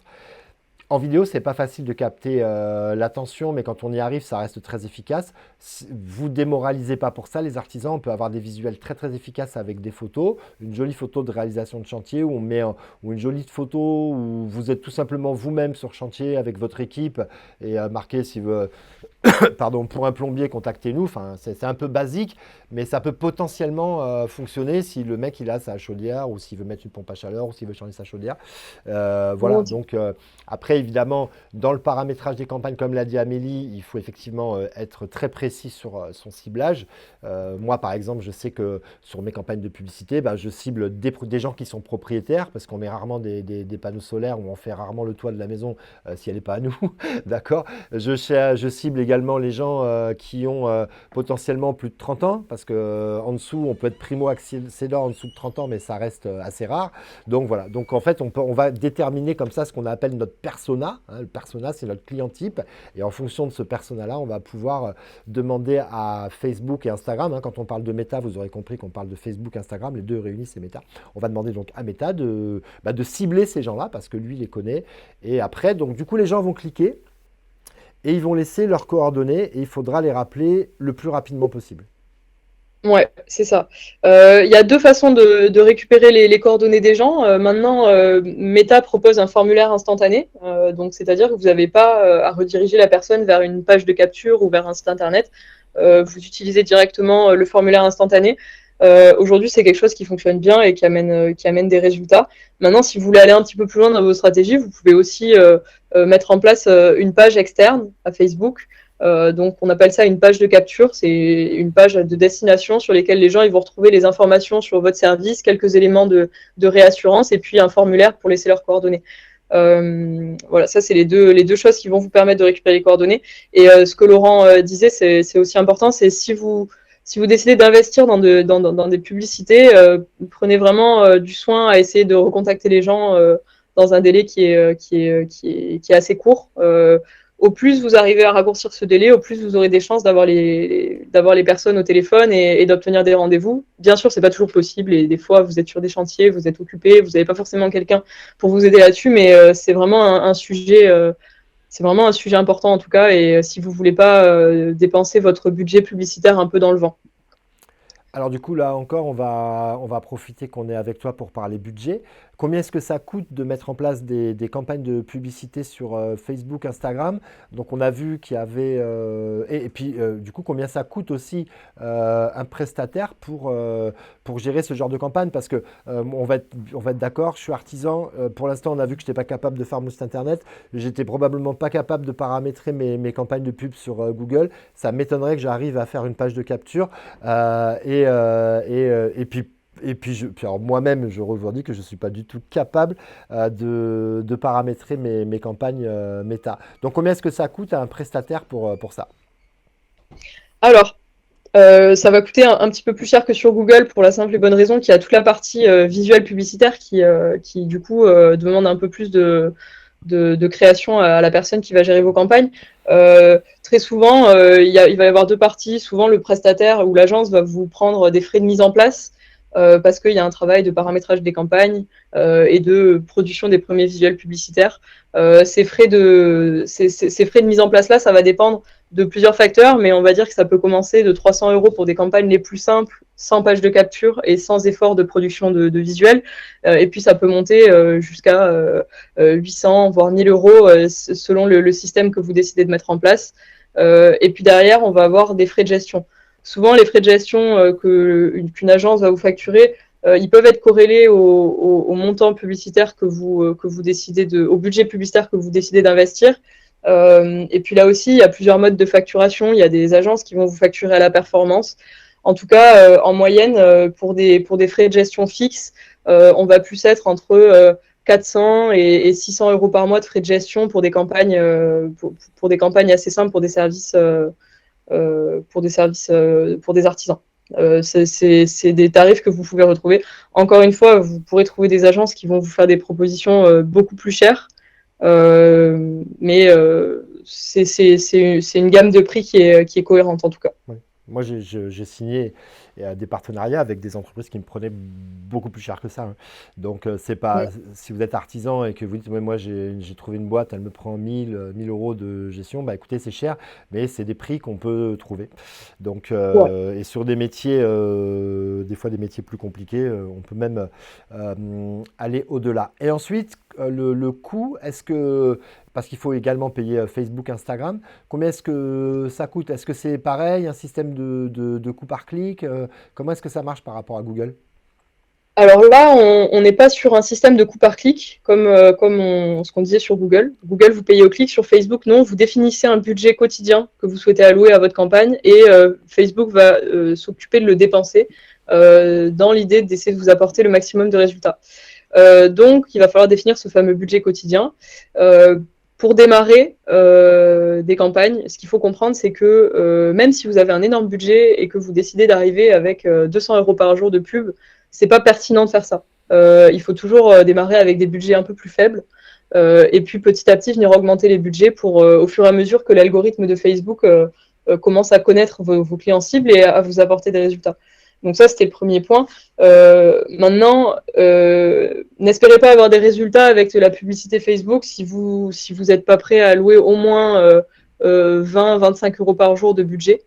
En vidéo, c'est pas facile de capter l'attention, mais quand on y arrive, ça reste très efficace. Vous démoralisez pas pour ça, les artisans. On peut avoir des visuels très très efficaces avec des photos, une jolie photo de réalisation de chantier ou une jolie photo où vous êtes tout simplement vous-même sur chantier avec votre équipe et marqué si vous, pardon, pour un plombier, contactez-nous. Enfin, c'est un peu basique, mais ça peut potentiellement fonctionner si le mec il a sa chaudière ou s'il veut mettre une pompe à chaleur ou s'il veut changer sa chaudière. Voilà. Donc après, évidemment, dans le paramétrage des campagnes, comme l'a dit Amélie, il faut effectivement être très précis sur son ciblage. Moi, par exemple, je sais que sur mes campagnes de publicité, je cible des gens qui sont propriétaires parce qu'on met rarement des panneaux solaires ou on fait rarement le toit de la maison si elle n'est pas à nous. D'accord. Je cible également les gens qui ont potentiellement plus de 30 ans parce qu'en dessous, on peut être primo-accédant en dessous de 30 ans, mais ça reste assez rare. Donc voilà. Donc en fait, on va déterminer comme ça ce qu'on appelle notre persona. Hein. Le persona, c'est notre client type. Et en fonction de ce persona-là, on va pouvoir demander à Facebook et Instagram. Hein. Quand on parle de Meta, vous aurez compris qu'on parle de Facebook, Instagram. Les deux réunis, c'est Meta. On va demander donc à Meta de cibler ces gens-là parce que lui, il les connaît. Et après, donc du coup, les gens vont cliquer et ils vont laisser leurs coordonnées et il faudra les rappeler le plus rapidement possible. Ouais, c'est ça. Il y a 2 façons de récupérer les coordonnées des gens. Maintenant, Meta propose un formulaire instantané. Donc, c'est-à-dire que vous n'avez pas à rediriger la personne vers une page de capture ou vers un site internet. Vous utilisez directement le formulaire instantané. Aujourd'hui, c'est quelque chose qui fonctionne bien et qui amène des résultats. Maintenant, si vous voulez aller un petit peu plus loin dans vos stratégies, vous pouvez aussi mettre en place une page externe à Facebook. Donc, on appelle ça une page de capture. C'est une page de destination sur lesquelles les gens ils vont retrouver les informations sur votre service, quelques éléments de réassurance et puis un formulaire pour laisser leurs coordonnées. Voilà, ça, c'est les deux choses qui vont vous permettre de récupérer les coordonnées. Et ce que Laurent disait, c'est aussi important, c'est si vous décidez d'investir dans des publicités, prenez vraiment du soin à essayer de recontacter les gens dans un délai qui est assez court. Au plus vous arrivez à raccourcir ce délai, au plus vous aurez des chances d'avoir les personnes au téléphone et d'obtenir des rendez-vous. Bien sûr, c'est pas toujours possible et des fois vous êtes sur des chantiers, vous êtes occupé, vous n'avez pas forcément quelqu'un pour vous aider là-dessus, mais c'est vraiment un sujet. C'est vraiment un sujet important en tout cas, et si vous voulez pas dépenser votre budget publicitaire un peu dans le vent. Alors du coup, là encore, on va profiter qu'on est avec toi pour parler budget. Combien est-ce que ça coûte de mettre en place des campagnes de publicité sur Facebook, Instagram? Donc on a vu qu'il y avait... et puis du coup, combien ça coûte aussi un prestataire pour gérer ce genre de campagne? Parce que on va être d'accord, je suis artisan. Pour l'instant, on a vu que je n'étais pas capable de faire mon site internet. J'étais probablement pas capable de paramétrer mes campagnes de pub sur Google. Ça m'étonnerait que j'arrive à faire une page de capture. Puis alors moi-même, je revendique que je ne suis pas du tout capable de paramétrer mes campagnes Meta. Donc, combien est-ce que ça coûte à un prestataire pour ça? Alors, ça va coûter un petit peu plus cher que sur Google pour la simple et bonne raison qu'il y a toute la partie visuelle publicitaire qui du coup, demande un peu plus de création à la personne qui va gérer vos campagnes. Très souvent, il va y avoir 2 parties. Souvent, le prestataire ou l'agence va vous prendre des frais de mise en place parce qu'il y a un travail de paramétrage des campagnes et de production des premiers visuels publicitaires. Ces frais de mise en place-là, ça va dépendre de plusieurs facteurs, mais on va dire que ça peut commencer de 300 € pour des campagnes les plus simples, sans page de capture et sans effort de production de visuels. Et puis ça peut monter jusqu'à 800, voire 1000 € selon le système que vous décidez de mettre en place. Et puis derrière, on va avoir des frais de gestion. Souvent, les frais de gestion qu'une agence va vous facturer, Ils peuvent être corrélés au montant publicitaire que vous décidez au budget publicitaire que vous décidez d'investir. Et puis là aussi, il y a plusieurs modes de facturation. Il y a des agences qui vont vous facturer à la performance. En tout cas, en moyenne, pour des frais de gestion fixes, on va plus être entre 400 et 600 euros par mois de frais de gestion pour des campagnes, pour des campagnes assez simples, pour des services, pour des artisans. C'est des tarifs que vous pouvez retrouver. Encore une fois, vous pourrez trouver des agences qui vont vous faire des propositions beaucoup plus chères, mais c'est une gamme de prix qui est cohérente en tout cas. Ouais. Moi, j'ai signé des partenariats avec des entreprises qui me prenaient beaucoup plus cher que ça, hein. Donc, c'est pas, Ouais. si vous êtes artisan et que vous dites, ouais, moi, j'ai trouvé une boîte, elle me prend 1000 euros de gestion, bah écoutez, c'est cher, mais c'est des prix qu'on peut trouver. Donc, Ouais. et sur des métiers, des fois des métiers plus compliqués, on peut même aller au-delà. Et ensuite, le coût, parce qu'il faut également payer Facebook, Instagram, combien est-ce que ça coûte? Est-ce que c'est pareil, un système de coût par clic? Comment est-ce que ça marche par rapport à Google? Alors là, on n'est pas sur un système de coût par clic comme ce qu'on disait sur Google. Google, vous payez au clic. Sur Facebook, non. Vous définissez un budget quotidien que vous souhaitez allouer à votre campagne et Facebook va s'occuper de le dépenser dans l'idée d'essayer de vous apporter le maximum de résultats. Donc, il va falloir définir ce fameux budget quotidien. Pour démarrer des campagnes, ce qu'il faut comprendre, c'est que même si vous avez un énorme budget et que vous décidez d'arriver avec 200 euros par jour de pub, c'est pas pertinent de faire ça. Il faut toujours démarrer avec des budgets un peu plus faibles et puis petit à petit venir augmenter les budgets pour au fur et à mesure que l'algorithme de Facebook commence à connaître vos clients cibles et à vous apporter des résultats. Donc ça, c'était le premier point. Maintenant, n'espérez pas avoir des résultats avec de la publicité Facebook si vous n'êtes pas prêt à allouer au moins 20-25 euros par jour de budget.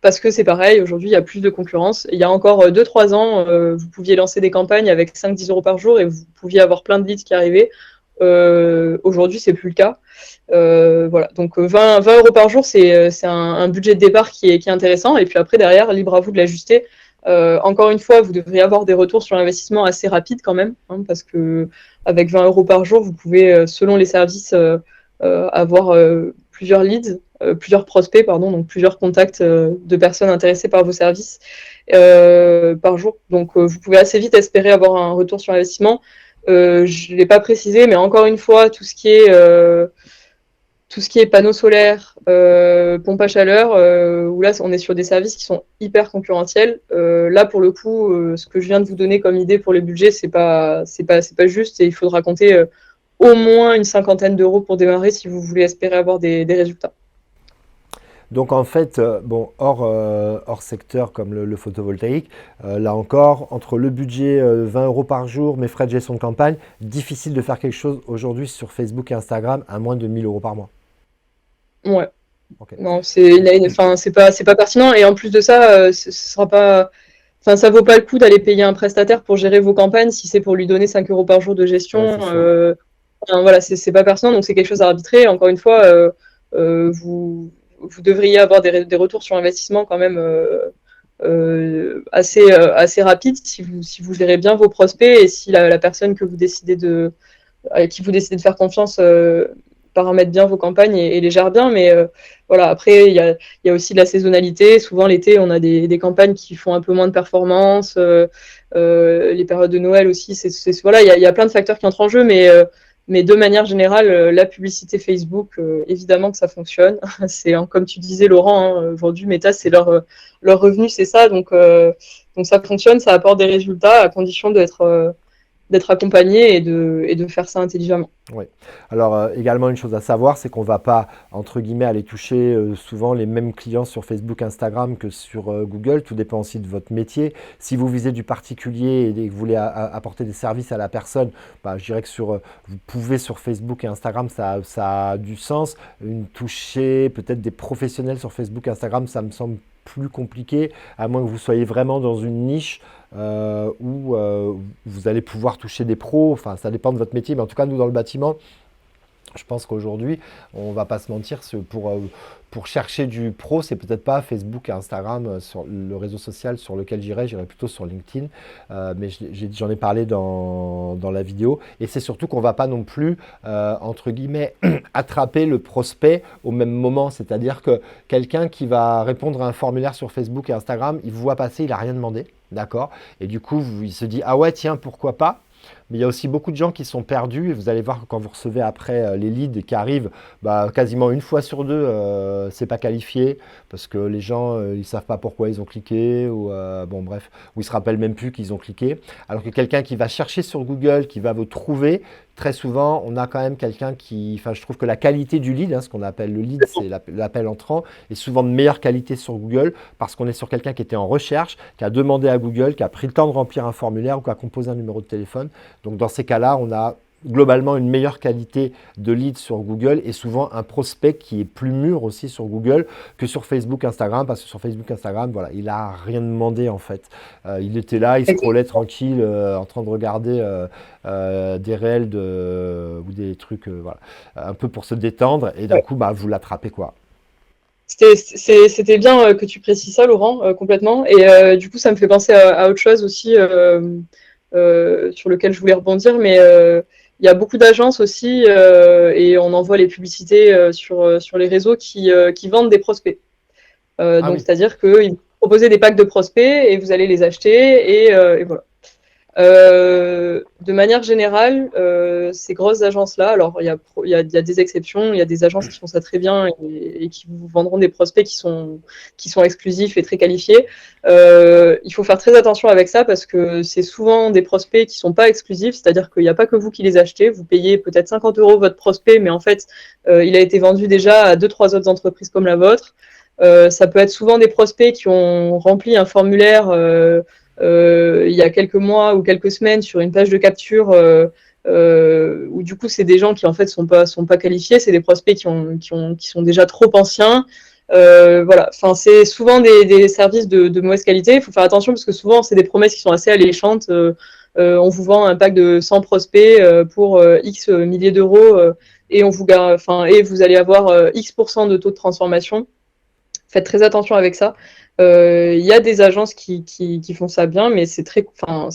Parce que c'est pareil, aujourd'hui il y a plus de concurrence. Il y a encore 2-3 ans, vous pouviez lancer des campagnes avec 5-10 euros par jour et vous pouviez avoir plein de leads qui arrivaient. Aujourd'hui, c'est plus le cas. Voilà, donc 20 euros par jour, c'est un budget de départ qui est intéressant. Et puis après, derrière, libre à vous de l'ajuster. Encore une fois, vous devriez avoir des retours sur l'investissement assez rapides quand même, hein, parce que avec 20 euros par jour, vous pouvez, selon les services, avoir plusieurs leads, plusieurs prospects, pardon, donc plusieurs contacts de personnes intéressées par vos services par jour. Donc vous pouvez assez vite espérer avoir un retour sur investissement. Je ne l'ai pas précisé, mais encore une fois, tout ce qui est panneaux solaires, pompe à chaleur, où là on est sur des services qui sont hyper concurrentiels. Là pour le coup, ce que je viens de vous donner comme idée pour les budgets, c'est pas juste et il faudra compter au moins une cinquantaine d'euros pour démarrer si vous voulez espérer avoir des résultats. Donc en fait, bon, hors secteur comme le photovoltaïque, là encore, entre le budget 20 euros par jour, mes frais de gestion de campagne, difficile de faire quelque chose aujourd'hui sur Facebook et Instagram à moins de 1000 euros par mois. Ouais. Ok. Non, c'est pas pertinent. Et en plus de ça, ce sera pas. Enfin, ça vaut pas le coup d'aller payer un prestataire pour gérer vos campagnes si c'est pour lui donner 5 euros par jour de Ouais, gestion. c'est sûr. Enfin, voilà, c'est pas pertinent, donc c'est quelque chose à arbitrer. Encore une fois, vous devriez avoir des retours sur investissement quand même assez rapides si vous gérez bien vos prospects et si la personne avec qui vous décidez de faire confiance paramètre bien vos campagnes et les gère bien. Mais voilà, après, il y a aussi de la saisonnalité. Souvent, l'été, on a des campagnes qui font un peu moins de performance. Les périodes de Noël aussi, voilà, il y a plein de facteurs qui entrent en jeu, mais de manière générale, la publicité Facebook, évidemment que ça fonctionne. C'est comme tu disais, Laurent, hein, aujourd'hui, Meta, c'est leur revenu, c'est ça. Donc ça fonctionne, ça apporte des résultats à condition d'être accompagné et de faire ça intelligemment. Oui. Alors également une chose à savoir, c'est qu'on ne va pas, entre guillemets, aller toucher souvent les mêmes clients sur Facebook, Instagram que sur Google. Tout dépend aussi de votre métier. Si vous visez du particulier et que vous voulez apporter des services à la personne, bah, je dirais que vous pouvez sur Facebook et Instagram, ça a du sens. Toucher peut-être des professionnels sur Facebook, Instagram, ça me semble plus compliqué, à moins que vous soyez vraiment dans une niche où vous allez pouvoir toucher des pros. Enfin, ça dépend de votre métier, mais en tout cas, nous, dans le bâtiment, Je pense qu'aujourd'hui, on va pas se mentir, pour chercher du pro, c'est peut-être pas Facebook et Instagram sur le réseau social sur lequel j'irais plutôt sur LinkedIn. Mais j'en ai parlé dans la vidéo. Et c'est surtout qu'on va pas non plus, entre guillemets, attraper le prospect au même moment. C'est-à-dire que quelqu'un qui va répondre à un formulaire sur Facebook et Instagram, il vous voit passer, il a rien demandé, d'accord? Et du coup, il se dit, ah ouais, tiens, pourquoi pas? Mais il y a aussi beaucoup de gens qui sont perdus et vous allez voir que quand vous recevez après les leads qui arrivent, bah, quasiment une fois sur deux, c'est pas qualifié parce que les gens ils savent pas pourquoi ils ont cliqué ou bon bref, ou ils se rappellent même plus qu'ils ont cliqué. Alors que quelqu'un qui va chercher sur Google, qui va vous trouver, très souvent on a quand même quelqu'un qui, enfin je trouve que la qualité du lead, ce qu'on appelle le lead, c'est l'appel entrant, est souvent de meilleure qualité sur Google parce qu'on est sur quelqu'un qui était en recherche, qui a demandé à Google, qui a pris le temps de remplir un formulaire ou qui a composé un numéro de téléphone. Donc dans ces cas-là, on a globalement une meilleure qualité de lead sur Google et souvent un prospect qui est plus mûr aussi sur Google que sur Facebook, Instagram, parce que sur Facebook, Instagram, voilà, il a rien demandé en fait. Il était là, il scrollait tranquille en train de regarder des réels ou des trucs, voilà, un peu pour se détendre et d'un coup, bah, vous l'attrapez quoi. C'était bien que tu précises ça, Laurent, complètement. Et du coup, ça me fait penser à autre chose aussi sur lequel je voulais rebondir, mais il y a beaucoup d'agences aussi, et on envoie les publicités sur les réseaux qui vendent des prospects. Donc, Oui. c'est-à-dire qu'ils proposent des packs de prospects et vous allez les acheter et voilà. De manière générale, ces grosses agences-là, alors il y a des exceptions, il y a des agences qui font ça très bien et qui vous vendront des prospects qui sont exclusifs et très qualifiés. Il faut faire très attention avec ça parce que c'est souvent des prospects qui sont pas exclusifs, c'est-à-dire qu'il n'y a pas que vous qui les achetez, vous payez peut-être 50 € votre prospect, mais en fait, il a été vendu déjà à 2-3 autres entreprises comme la vôtre. Ça peut être souvent des prospects qui ont rempli un formulaire il y a quelques mois ou quelques semaines sur une page de capture où du coup c'est des gens qui en fait sont pas qualifiés, c'est des prospects qui sont déjà trop anciens. Voilà, enfin c'est souvent des services de mauvaise qualité. Il faut faire attention parce que souvent c'est des promesses qui sont assez alléchantes. On vous vend un pack de 100 prospects pour X milliers d'euros et et vous allez avoir X% de taux de transformation. Faites très attention avec ça. Il y a des agences qui font ça bien, mais c'est très, enfin,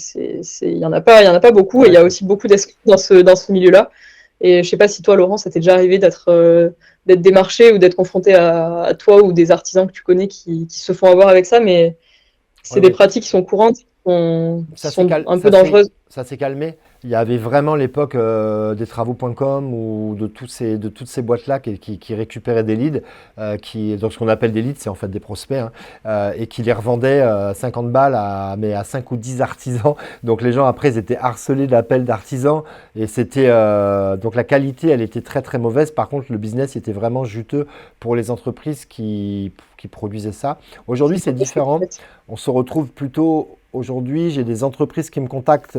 il y en a pas beaucoup, et il y a aussi beaucoup d'escrocs dans ce milieu-là. Et je sais pas si toi, Laurent, ça t'est déjà arrivé d'être démarché ou d'être confronté à toi ou des artisans que tu connais qui se font avoir avec ça, mais c'est des Oui. pratiques qui sont courantes, qui sont un peu Ça s'est dangereuses. ça s'est calmé. Il y avait vraiment l'époque des travaux.com ou de toutes ces boîtes-là qui récupéraient des leads, donc ce qu'on appelle des leads, c'est en fait des prospects, hein, et qui les revendaient 50 balles mais à 5 ou 10 artisans. Donc les gens après ils étaient harcelés d'appels d'artisans et c'était donc la qualité elle était très très mauvaise. Par contre le business était vraiment juteux pour les entreprises qui produisaient ça. Aujourd'hui c'est différent. On se retrouve plutôt aujourd'hui, j'ai des entreprises qui me contactent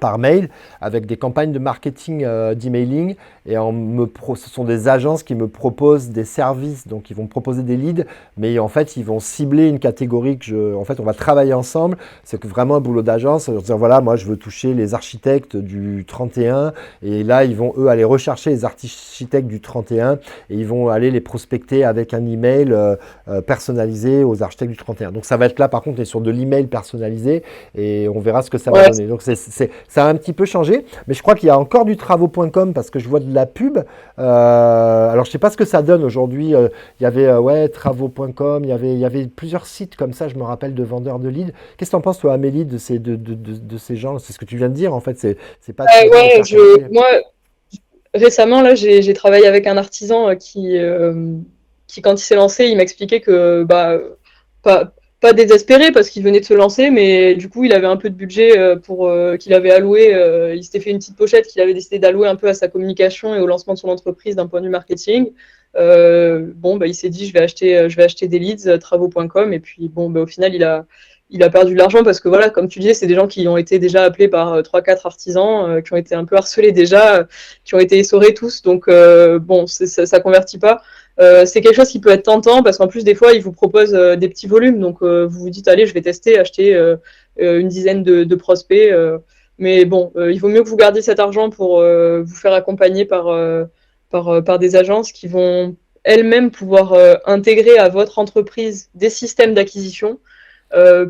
par mail avec des campagnes de marketing d'emailing et ce sont des agences qui me proposent des services, donc ils vont me proposer des leads, mais en fait ils vont cibler une catégorie en fait on va travailler ensemble, c'est que vraiment un boulot d'agence, dire voilà moi je veux toucher les architectes du 31 et là ils vont eux aller rechercher les architectes du 31 et ils vont aller les prospecter avec un email personnalisé aux architectes du 31. Donc ça va être là par contre on est sur de l'email personnalisé et on verra ce que ça va donner. Donc ça a un petit peu changé, mais je crois qu'il y a encore du travaux.com parce que je vois de la pub. Alors, je ne sais pas ce que ça donne aujourd'hui. Il y avait travaux.com, il y avait plusieurs sites comme ça, je me rappelle, de vendeurs de leads. Qu'est-ce que tu en penses, toi, Amélie, de ces gens? C'est ce que tu viens de dire, en fait. C'est pas très bien de faire Moi, récemment, là, j'ai travaillé avec un artisan qui, quand il s'est lancé, il m'expliquait que pas désespéré parce qu'il venait de se lancer, mais du coup, il avait un peu de budget qu'il avait alloué. Il s'était fait une petite pochette qu'il avait décidé d'allouer un peu à sa communication et au lancement de son entreprise d'un point de vue marketing. Il s'est dit, je vais acheter des leads, travaux.com, et puis au final, il a perdu de l'argent parce que voilà, comme tu disais, c'est des gens qui ont été déjà appelés par 3-4 artisans, qui ont été un peu harcelés déjà, qui ont été essorés tous. Donc ça convertit pas. C'est quelque chose qui peut être tentant parce qu'en plus des fois ils vous proposent des petits volumes, donc vous vous dites allez je vais tester, acheter une dizaine de prospects. Mais bon, il vaut mieux que vous gardiez cet argent pour vous faire accompagner par des agences qui vont elles-mêmes pouvoir intégrer à votre entreprise des systèmes d'acquisition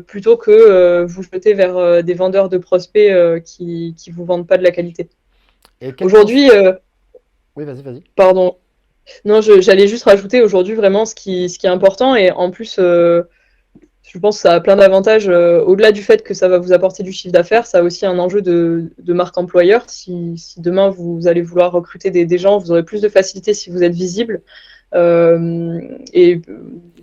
plutôt que vous jeter vers des vendeurs de prospects qui vous vendent pas de la qualité. Et Aujourd'hui, oui, vas-y. pardon, non, j'allais juste rajouter aujourd'hui vraiment ce qui est important et en plus, je pense que ça a plein d'avantages. Au-delà du fait que ça va vous apporter du chiffre d'affaires, ça a aussi un enjeu de marque employeur. Si demain vous allez vouloir recruter des gens, vous aurez plus de facilité si vous êtes visible. Et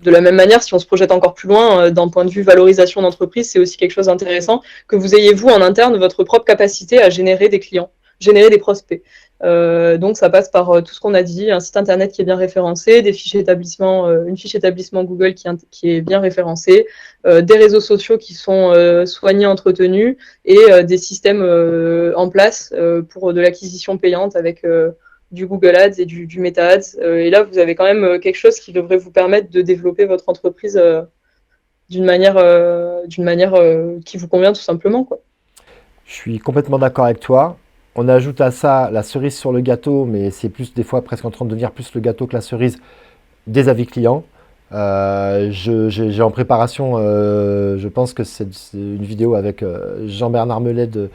de la même manière, si on se projette encore plus loin, d'un point de vue valorisation d'entreprise, c'est aussi quelque chose d'intéressant que vous ayez, vous, en interne, votre propre capacité à générer des clients, générer des prospects. Donc, ça passe par tout ce qu'on a dit, un site internet qui est bien référencé, des fiches établissement, une fiche établissement Google qui est bien référencée, des réseaux sociaux qui sont soignés, entretenus et des systèmes en place pour de l'acquisition payante avec du Google Ads et du Meta Ads. Et là, vous avez quand même quelque chose qui devrait vous permettre de développer votre entreprise d'une manière qui vous convient tout simplement, quoi. Je suis complètement d'accord avec toi. On ajoute à ça la cerise sur le gâteau, mais c'est plus des fois presque en train de devenir plus le gâteau que la cerise, des avis clients. J'ai en préparation, je pense que c'est une vidéo avec Jean-Bernard Melet de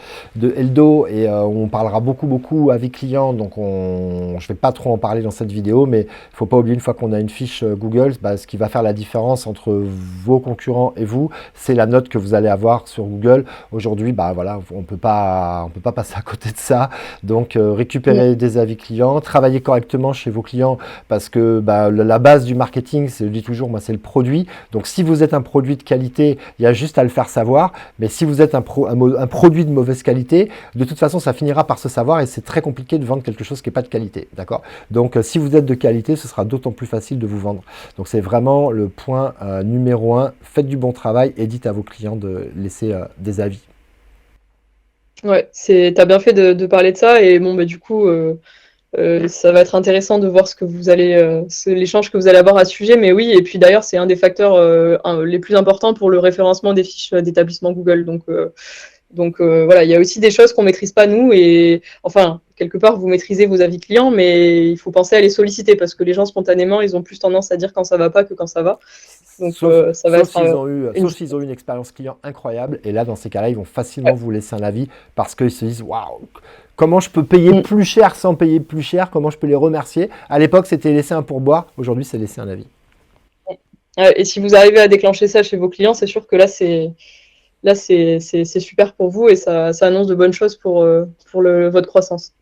Eldo et on parlera beaucoup avis client, donc je vais pas trop en parler dans cette vidéo, mais il faut pas oublier une fois qu'on a une fiche Google, ce qui va faire la différence entre vos concurrents et vous, c'est la note que vous allez avoir sur Google. Aujourd'hui, voilà, on peut pas passer à côté de ça, donc récupérer des avis clients, travailler correctement chez vos clients, parce que la base du marketing, c'est toujours, moi, c'est le produit. Donc, si vous êtes un produit de qualité, il y a juste à le faire savoir. Mais si vous êtes un produit de mauvaise qualité, de toute façon, ça finira par se savoir et c'est très compliqué de vendre quelque chose qui n'est pas de qualité. D'accord? Donc, si vous êtes de qualité, ce sera d'autant plus facile de vous vendre. Donc, c'est vraiment le point numéro 1. Faites du bon travail et dites à vos clients de laisser des avis. Ouais, t'as bien fait de parler de ça et bon, du coup, ça va être intéressant de voir ce que vous allez, l'échange que vous allez avoir à ce sujet. Mais oui, et puis d'ailleurs, c'est un des facteurs les plus importants pour le référencement des fiches d'établissement Google. Donc voilà, il y a aussi des choses qu'on maîtrise pas nous et enfin quelque part vous maîtrisez vos avis clients, mais il faut penser à les solliciter parce que les gens spontanément ils ont plus tendance à dire quand ça va pas que quand ça va. Donc ça va sauf être s'ils ont eu une expérience client incroyable et là dans ces cas-là ils vont facilement vous laisser un avis parce qu'ils se disent waouh. Comment je peux payer plus cher sans payer plus cher? Comment je peux les remercier? À l'époque, c'était laisser un pourboire. Aujourd'hui, c'est laisser un avis. Et si vous arrivez à déclencher ça chez vos clients, c'est sûr que là, c'est super pour vous et ça annonce de bonnes choses pour votre croissance.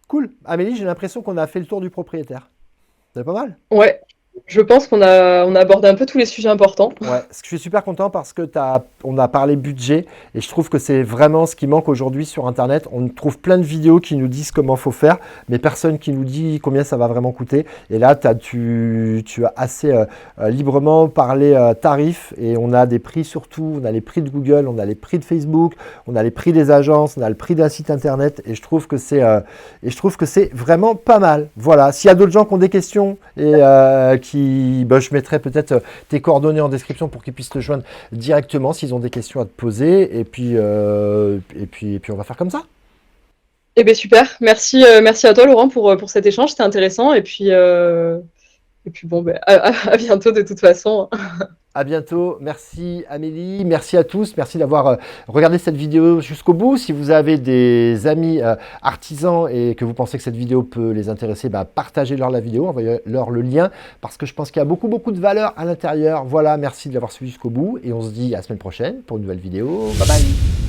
Cool. Amélie, j'ai l'impression qu'on a fait le tour du propriétaire. C'est pas mal. Ouais. Je pense qu'on a abordé un peu tous les sujets importants. Ouais, je suis super content parce que on a parlé budget et je trouve que c'est vraiment ce qui manque aujourd'hui sur Internet. On trouve plein de vidéos qui nous disent comment il faut faire, mais personne qui nous dit combien ça va vraiment coûter. Et là, tu as assez librement parlé tarifs et on a des prix surtout. On a les prix de Google, on a les prix de Facebook, on a les prix des agences, on a le prix d'un site Internet et je trouve que c'est vraiment pas mal. Voilà. S'il y a d'autres gens qui ont des questions et je mettrai peut-être tes coordonnées en description pour qu'ils puissent te joindre directement s'ils ont des questions à te poser. Et puis on va faire comme ça. Eh bien, super. Merci à toi, Laurent, pour cet échange. C'était intéressant. Et puis bon, à bientôt de toute façon. À bientôt. Merci Amélie. Merci à tous. Merci d'avoir regardé cette vidéo jusqu'au bout. Si vous avez des amis artisans et que vous pensez que cette vidéo peut les intéresser, partagez-leur la vidéo, envoyez-leur le lien parce que je pense qu'il y a beaucoup de valeur à l'intérieur. Voilà, merci de l'avoir suivi jusqu'au bout et on se dit à la semaine prochaine pour une nouvelle vidéo. Bye bye.